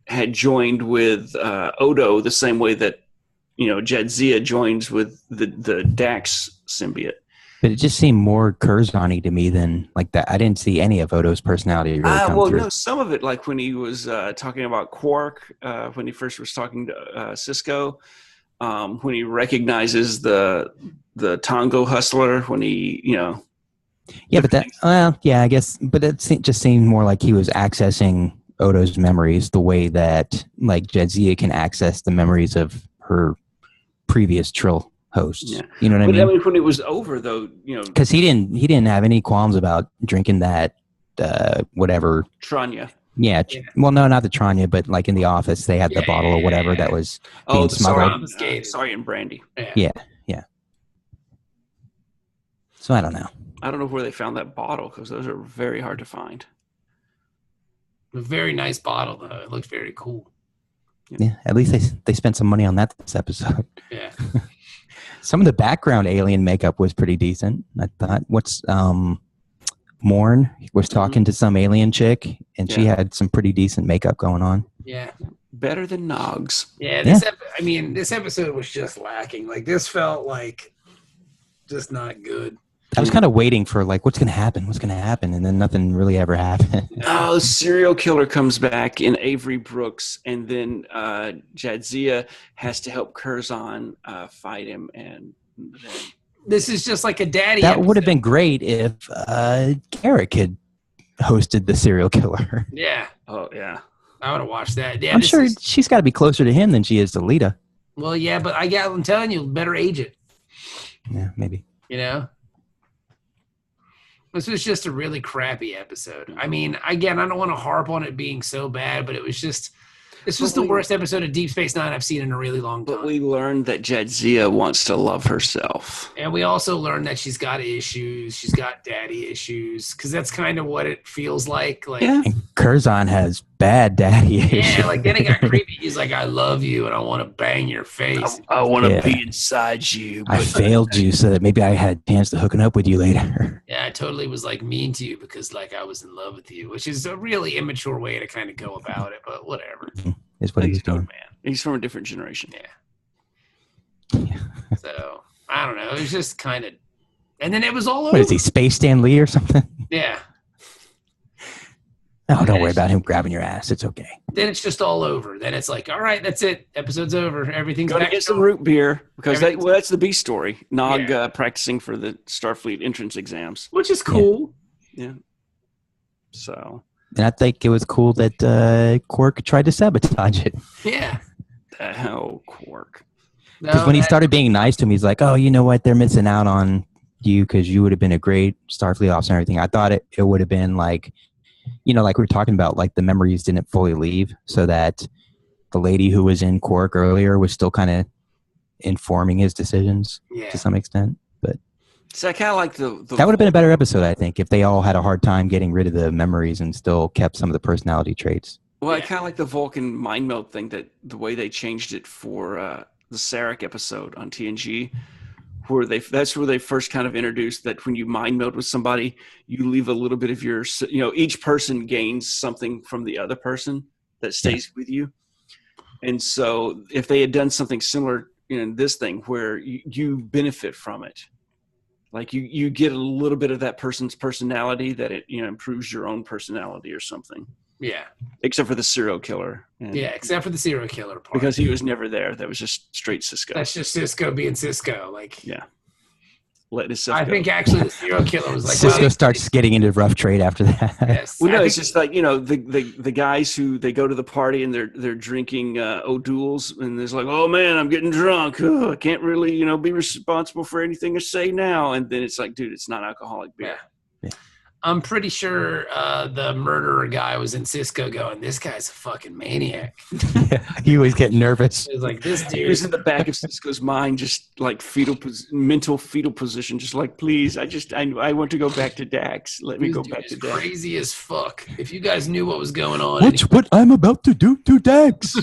C: had joined with Odo the same way that, Jadzia joins with the Dax symbiote.
A: But it just seemed more Curzon-y to me than like that. I didn't see any of Odo's personality really come through.
C: No, some of it, like when he was talking about Quark, when he first was talking to Cisco, when he recognizes the Tongo hustler, when he,
A: Yeah, but I guess, but it just seemed more like he was accessing Odo's memories the way that like Jadzia can access the memories of her previous Trill hosts. Yeah. You know what I mean?
C: I mean, when it was over, though,
A: because he didn't have any qualms about drinking that whatever
C: Tranya.
A: Yeah. Well, no, not the Tranya, but like in the office, they had the bottle or whatever that was being smuggled.
C: Sorry, and brandy.
A: Yeah. So I don't know.
C: I don't know where they found that bottle because those are very hard to find.
B: A very nice bottle, though. It looks very cool.
A: Yeah. At least they spent some money on that this episode.
B: Yeah.
A: Some of the background alien makeup was pretty decent. I thought. Morn was talking to some alien chick, and she had some pretty decent makeup going on.
B: Yeah.
C: Better than Nogs.
B: Yeah. This episode was just lacking. Like, this felt like just not good.
A: I was kind of waiting for, like, what's going to happen? And then nothing really ever happened.
C: Oh, the serial killer comes back in Avery Brooks, and then Jadzia has to help Curzon fight him. And then...
B: This is just like a daddy
A: That
B: episode.
A: would have been great if Garrick had hosted the serial killer.
B: Yeah.
C: Oh, yeah.
B: I would have watched that. Yeah,
A: I'm sure she's got to be closer to him than she is to Lita.
B: Well, yeah, but I'm telling you, better age it.
A: Yeah, maybe.
B: This was just a really crappy episode. I mean, again, I don't want to harp on it being so bad, but it was just... This was the worst episode of Deep Space Nine I've seen in a really long time.
C: But we learned that Jadzia wants to love herself.
B: And we also learned that she's got issues. She's got daddy issues. Because that's kind of what it feels like.
A: And Curzon has bad daddy
B: Yeah,
A: issue.
B: like then it got creepy. He's like, I love you and I want to bang your face.
C: I want to
A: Yeah.
C: be inside you.
A: I failed you so that maybe I had a chance to hooking up with you later.
B: Yeah, I totally was like mean to you because like I was in love with you, which is a really immature way to kind of go about it, but whatever.
A: Is what he was
C: He's an old
A: doing.
C: man. He's from a different generation.
B: Yeah. So I don't know. It was just kind of, and then it was all over.
A: What is he, Space Stan Lee or something?
B: Yeah.
A: No, don't worry about him grabbing your ass. It's okay.
B: Then it's just all over. Then it's like, all right, that's it. Episode's over. Everything's
C: Go to
B: back
C: get
B: to
C: some
B: normal.
C: root beer because that's the B story. Nog
B: Yeah.
C: practicing for the Starfleet entrance exams.
B: Which is cool.
C: Yeah. So.
A: And I think it was cool that Quark tried to sabotage it.
B: Yeah.
C: Oh, Quark.
A: Because when he started being nice to him, he's like, oh, you know what? They're missing out on you because you would have been a great Starfleet officer and everything. I thought it would have been like, like we were talking about, like the memories didn't fully leave so that the lady who was in Quark earlier was still kind of informing his decisions to some extent. But
C: so I kind of like the
A: that would have been a better episode, I think, if they all had a hard time getting rid of the memories and still kept some of the personality traits.
C: Well, I kind of like the Vulcan mind meld thing, that the way they changed it for the Sarek episode on TNG, where that's where they first kind of introduced that when you mind meld with somebody, you leave a little bit of your, each person gains something from the other person that stays with you. And so if they had done something similar in this thing where you benefit from it, like you get a little bit of that person's personality, that it improves your own personality or something.
B: Yeah.
C: Except for the serial killer.
B: Except for the serial killer part.
C: Because he was never there. That was just straight Cisco.
B: That's just Cisco being Cisco. Like,
C: yeah. Let his stuff
B: I
C: go.
B: think actually the serial killer was like,
A: Cisco starts getting into rough trade after that.
B: Yes.
C: Well, no, it's just like, the guys who they go to the party and they're drinking O'Doul's, and there's like, oh man, I'm getting drunk. Oh, I can't really, be responsible for anything I say now. And then it's like, dude, it's not alcoholic beer.
B: Yeah. I'm pretty sure the murderer guy was in Cisco going, this guy's a fucking maniac.
A: He was getting nervous.
B: He was like, this dude.
C: He was in the back of Cisco's mind, just like mental fetal position, just like, please, I want to go back to Dax. Let me go back to Dax.
B: Crazy as fuck. If you guys knew what was going on.
A: Watch what I'm about to do to Dax.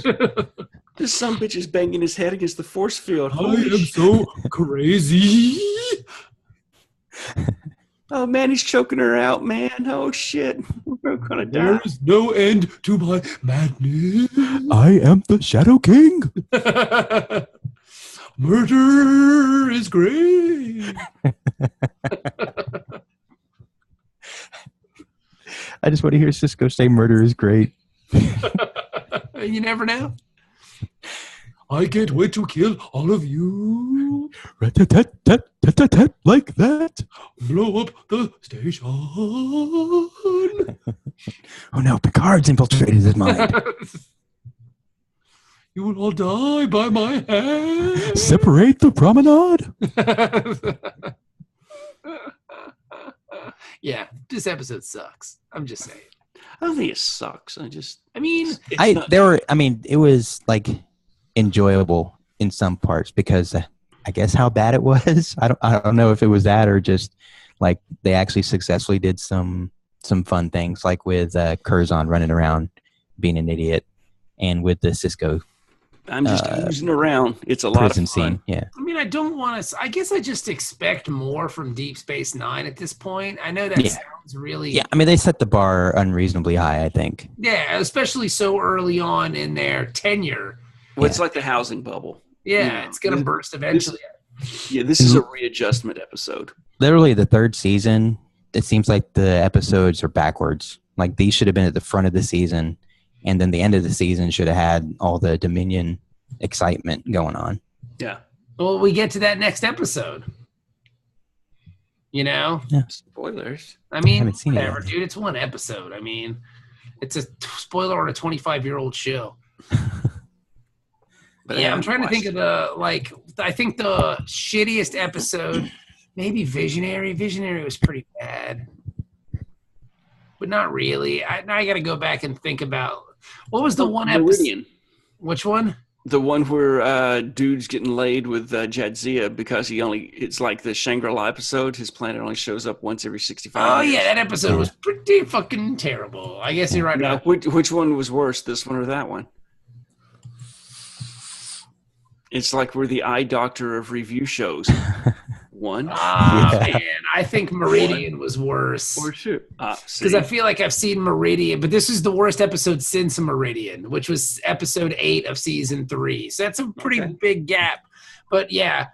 C: This some bitch is banging his head against the force field.
B: I am so crazy.
C: Oh man, he's choking her out, man. Oh shit. We're gonna die.
B: There is no end to my madness.
A: I am the Shadow King.
B: Murder is great.
A: I just want to hear Cisco say murder is great.
B: You never know. I can't wait to kill all of you.
A: Rat-tat-tat-tat-tat-tat, like that.
B: Blow up the station.
A: Oh no, Picard's infiltrated his mind.
B: You will all die by my hand.
A: Separate the promenade.
B: Yeah, this episode sucks. I'm just saying.
C: I don't think it sucks.
A: It was like enjoyable in some parts because I guess how bad it was. I don't know if it was that or just like they actually successfully did some fun things, like with Curzon running around being an idiot, and with the Cisco.
C: I'm just oozing around. It's a lot of fun.
A: Scene. Yeah.
B: I mean, I don't want to. I guess I just expect more from Deep Space Nine at this point. I know that sounds really.
A: Yeah, I mean, they set the bar unreasonably high, I think.
B: Yeah, especially so early on in their tenure.
C: Well, it's like the housing bubble.
B: Yeah, it's going to burst eventually.
C: This is a readjustment episode.
A: Literally, the third season, it seems like the episodes are backwards. Like, these should have been at the front of the season, and then the end of the season should have had all the Dominion excitement going on.
C: Yeah.
B: Well, we get to that next episode.
A: Yeah.
C: Spoilers.
B: I mean,
A: haven't seen it
B: whatever,
A: yet.
B: dude. It's one episode. I mean, it's a spoiler on a 25-year-old show. But yeah, I'm trying to think of I think the shittiest episode, maybe Visionary. Visionary was pretty bad. But not really. I got to go back and think about, what was the one episode?
C: Meridian.
B: Which one?
C: The one where dude's getting laid with Jadzia because it's like the Shangri-La episode. His planet only shows up once every 65 years.
B: Yeah, that episode was pretty fucking terrible. I guess you're right.
C: Now, which one was worse, this one or that one? It's like we're the eye doctor of review shows. One.
B: Man, I think Meridian was worse.
C: Or shoot.
B: Because I feel like I've seen Meridian, but this is the worst episode since Meridian, which was episode 8 of season 3. So that's a pretty big gap. But yeah.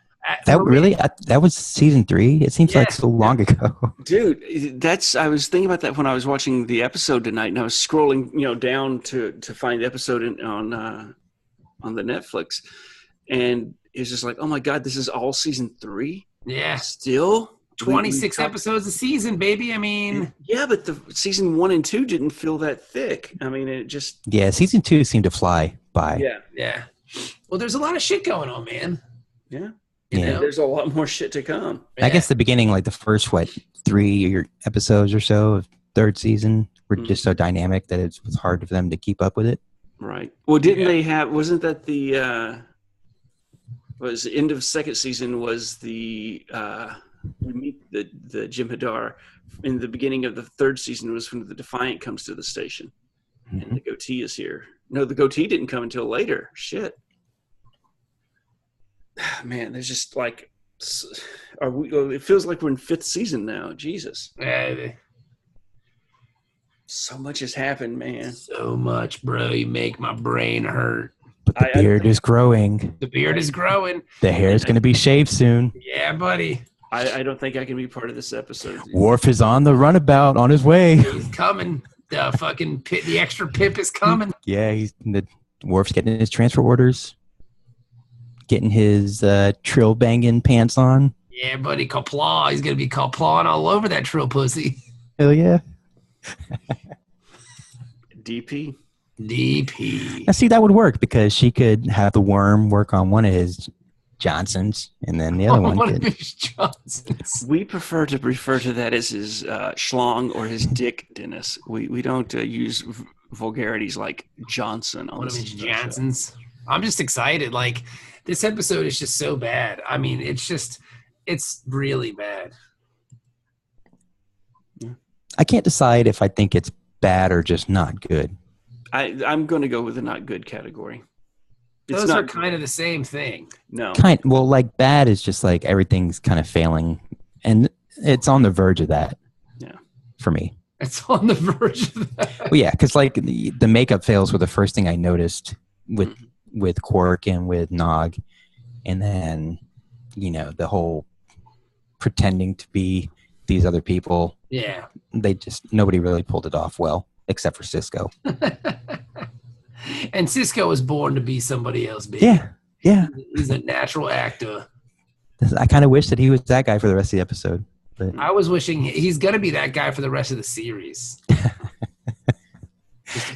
A: That was season 3? It seems like so long ago.
C: Dude, I was thinking about that when I was watching the episode tonight, and I was scrolling, down to find the episode on the Netflix. And it's just like, oh my God, this is all season 3?
B: Yeah.
C: Still?
B: 26 episodes a season, baby. I mean.
C: Yeah, but the season 1 and 2 didn't feel that thick. I mean, it just.
A: Yeah, season 2 seemed to fly by.
B: Yeah. Well, there's a lot of shit going on, man.
C: Yeah.
B: You know?
C: There's a lot more shit to come.
A: Yeah. I guess the beginning, like the first, 3 episodes or so of third season were just so dynamic that it was hard for them to keep up with it.
C: Right. Well, wasn't that the end of second season was we meet the Jim Hadar. In the beginning of the third season was when the Defiant comes to the station. And the goatee is here. No, the goatee didn't come until later. Shit. Man, there's just like, it feels like we're in 5th season now. Jesus. So much has happened, man.
B: So much, bro. You make my brain hurt.
A: But the beard is growing.
B: The beard is growing.
A: The hair is going to be shaved soon.
B: Yeah, buddy.
C: I don't think I can be part of this episode.
A: Worf is on the runabout, on his way.
B: He's coming. The fucking the extra pip is coming.
A: Yeah, Worf's getting his transfer orders. Getting his trill banging pants on.
B: Yeah, buddy. Kaplaw. He's going to be kaplawing all over that trill pussy.
A: Hell yeah.
C: DP.
A: Now, see, that would work because she could have the worm work on one of his Johnsons, and then the other one
B: of his Johnsons.
C: We prefer to refer to that as his schlong or his dick, Dennis. We don't use vulgarities like Johnson on
B: one of his Johnsons. I'm just excited. Like, this episode is just so bad. I mean, it's really bad.
C: Yeah.
A: I can't decide if I think it's bad or just not good.
C: I'm going to go with the not good category.
B: Those are kind of the same thing.
C: No.
A: Like bad is just like everything's kind of failing, and it's on the verge of that.
C: Yeah.
B: For me. It's on the verge of that.
A: Well, yeah, because like the makeup fails were the first thing I noticed with Quark and with Nog, and then the whole pretending to be these other people.
B: Yeah.
A: Nobody really pulled it off well, except for Cisco.
B: And Cisco was born to be somebody else, baby.
A: Yeah.
B: He's a natural actor.
A: I kind of wish that he was that guy for the rest of the episode. But
B: I was wishing he's going to be that guy for the rest of the series.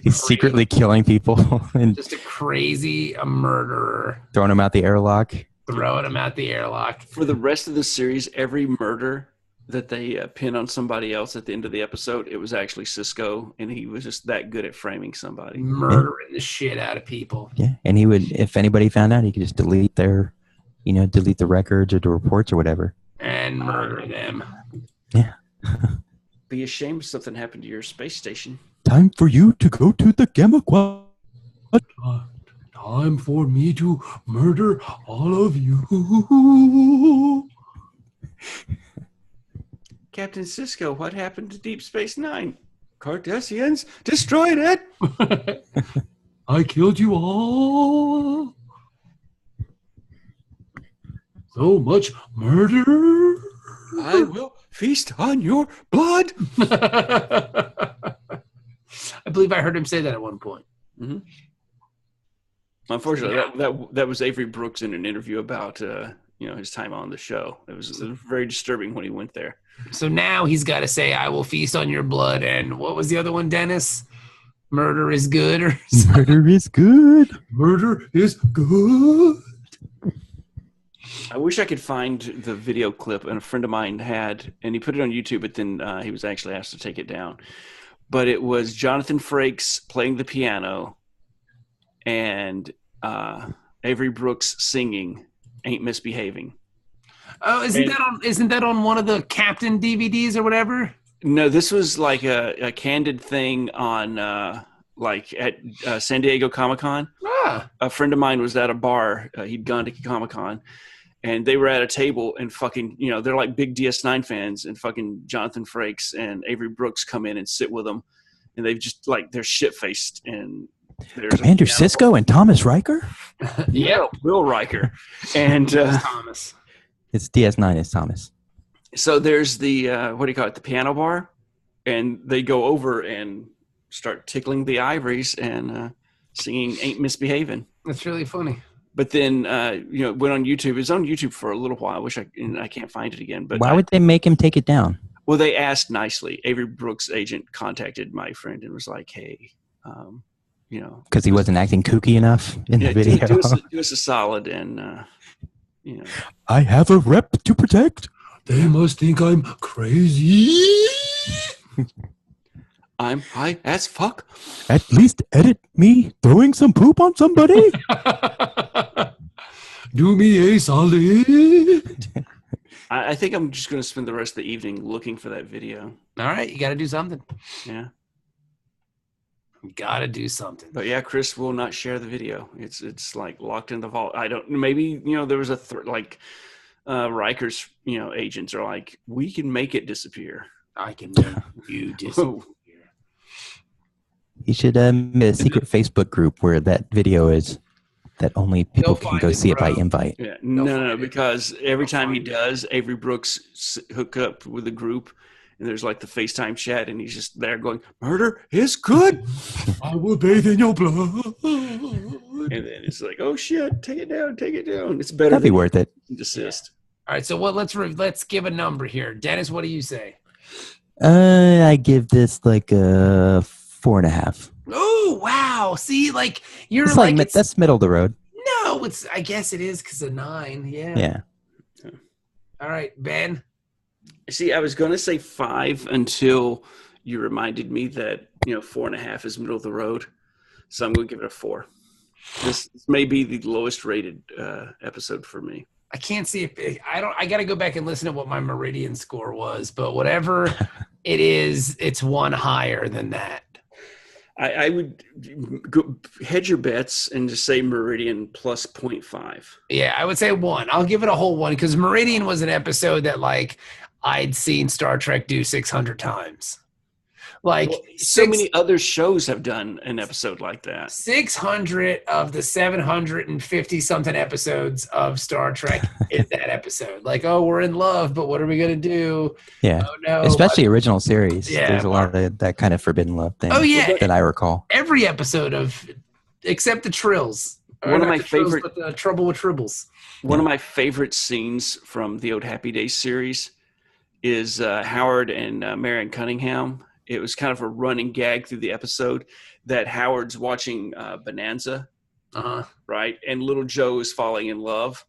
A: He's secretly killing people. And
B: just a murderer.
A: Throwing him out the airlock.
C: For the rest of the series, every murder that they pin on somebody else at the end of the episode, it was actually Cisco, and he was just that good at framing somebody.
B: Murdering the shit out of people.
A: Yeah, and he would, if anybody found out, he could just delete the records or the reports or whatever.
B: And murder them.
A: Yeah.
C: Be ashamed if something happened to your space station.
A: Time for you to go to the Gamma Quad.
B: Time for me to murder all of you.
C: Captain Cisco, what happened to Deep Space Nine? Cardassians destroyed it.
B: I killed you all. So much murder.
C: I will feast on your blood.
B: I believe I heard him say that at one point.
C: Mm-hmm. Unfortunately, that was Avery Brooks in an interview about his time on the show. It was very disturbing when he went there.
B: So now he's got to say, "I will feast on your blood." And what was the other one, Dennis? Murder is good. Or
A: murder is good.
B: Murder is good.
C: I wish I could find the video clip, and a friend of mine had, and he put it on YouTube, but then he was actually asked to take it down. But it was Jonathan Frakes playing the piano, and Avery Brooks singing "Ain't Misbehaving."
B: Oh, isn't that on one of the Captain DVDs or whatever?
C: No, this was like a candid thing on like at San Diego Comic-Con.
B: Ah.
C: A friend of mine was at a bar. He'd gone to Comic-Con, and they were at a table, and fucking, they're like big DS9 fans, and fucking Jonathan Frakes and Avery Brooks come in and sit with them, and they've just like they're shit-faced, and there's
D: Commander Sisko and Thomas Riker?
C: Yeah, Will Riker. And
B: Thomas.
D: It's DS9, it's Thomas.
C: So there's the the piano bar, and they go over and start tickling the ivories and singing "Ain't Misbehaving."
B: That's really funny.
C: But then went on YouTube. It was on YouTube for a little while. I wish I can't find it again. But
D: why would they make him take it down?
C: Well, they asked nicely. Avery Brooks' agent contacted my friend and was like, "Hey,
D: because he wasn't acting kooky enough in the video.
C: Do us a solid, and
D: I have a rep to protect.
B: They must think I'm crazy.
C: I'm high as fuck.
D: At least edit me throwing some poop on somebody.
B: Do me a solid.
C: I think I'm just going to spend the rest of the evening looking for that video.
B: All right, you got to do something.
C: Yeah.
B: Got to do something.
C: But yeah, Chris will not share the video. It's like locked in the vault. I don't. Maybe there was a Riker's agents are like, we can make it disappear.
B: I can make you disappear.
D: You should make a secret Facebook group where that video is, that only people can go see it by invite.
C: Yeah, no, because every time he does, Avery Brooks hook up with a group, and there's like the FaceTime chat, and he's just there going, "Murder is good.
B: I will bathe in your blood."
C: And then it's like, "Oh shit, take it down. It's better."
D: That'd be worth it.
C: Desist.
B: All right, so let's give a number here. Dennis, what do you say?
D: I give this like a 4.5.
B: Oh wow! See, like you're
D: it's
B: like
D: that's middle of the road.
B: No, I guess it is because of 9. Yeah.
D: Yeah.
B: All right, Ben.
C: See, I was going to say 5 until you reminded me that 4.5 is middle of the road, so I'm going to give it a 4. This may be the lowest rated episode for me.
B: I can't see if I got to go back and listen to what my Meridian score was, but whatever it is, it's one higher than that.
C: I would hedge your bets and just say Meridian plus 0.5.
B: Yeah, I would say 1. I'll give it a whole 1 because Meridian was an episode that like I'd seen Star Trek do 600 times. Like
C: so many other shows have done an episode like that. 600
B: of the 750 something episodes of Star Trek is that episode. Like, oh, we're in love, but what are we gonna do?
D: Yeah.
B: Oh no.
D: Especially original series.
B: Yeah.
D: There's a lot of that kind of forbidden love thing.
B: Oh yeah.
D: That I recall.
B: Every episode of except the Trills.
C: One of my favorite
B: but the Trouble with Tribbles.
C: One of my favorite scenes from the old Happy Days series is Howard and Marion Cunningham. It was kind of a running gag through the episode that Howard's watching Bonanza, right? And little Joe is falling in love.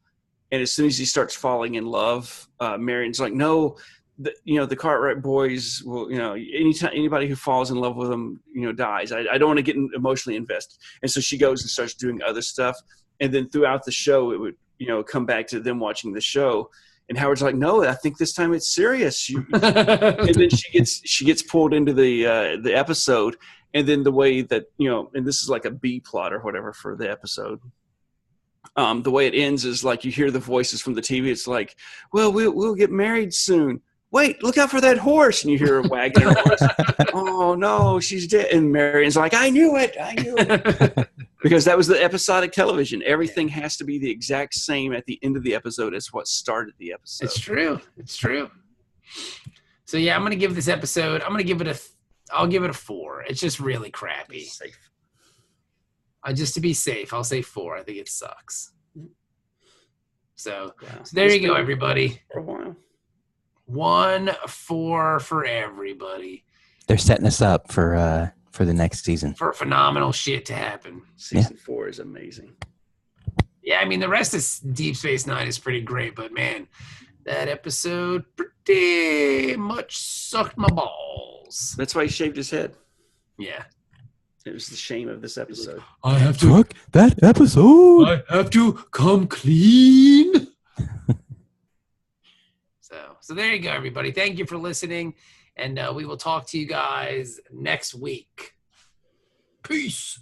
C: And as soon as he starts falling in love, Marion's like, no, the Cartwright boys will, anybody who falls in love with them, dies. I don't want to get emotionally invested. And so she goes and starts doing other stuff. And then throughout the show, it would, come back to them watching the show. And Howard's like, no, I think this time it's serious. And then she gets pulled into the episode, and then the way that and this is like a B plot or whatever for the episode. The way it ends is like you hear the voices from the TV. It's like, well, we'll get married soon. Wait, look out for that horse! And you hear a wagging her horse. Oh no, she's dead. And Marion's like, I knew it. Because that was the episodic television. Everything has to be the exact same at the end of the episode as what started the episode.
B: It's true. So yeah, I'm gonna give this episode. I'll give it a 4. It's just really crappy.
C: Safe.
B: Just to be safe, I'll say 4. I think it sucks. So there you go, everybody.
C: For a while.
B: 1-4 for everybody.
D: They're setting us up for the next season.
B: For phenomenal shit to happen.
C: Season 4 is amazing.
B: Yeah, I mean, the rest of Deep Space Nine is pretty great, but man, that episode pretty much sucked my balls.
C: That's why he shaved his head.
B: Yeah.
C: It was the shame of this episode.
B: I have to.
D: Fuck that episode.
B: I have to come clean. So there you go, everybody. Thank you for listening, and we will talk to you guys next week. Peace.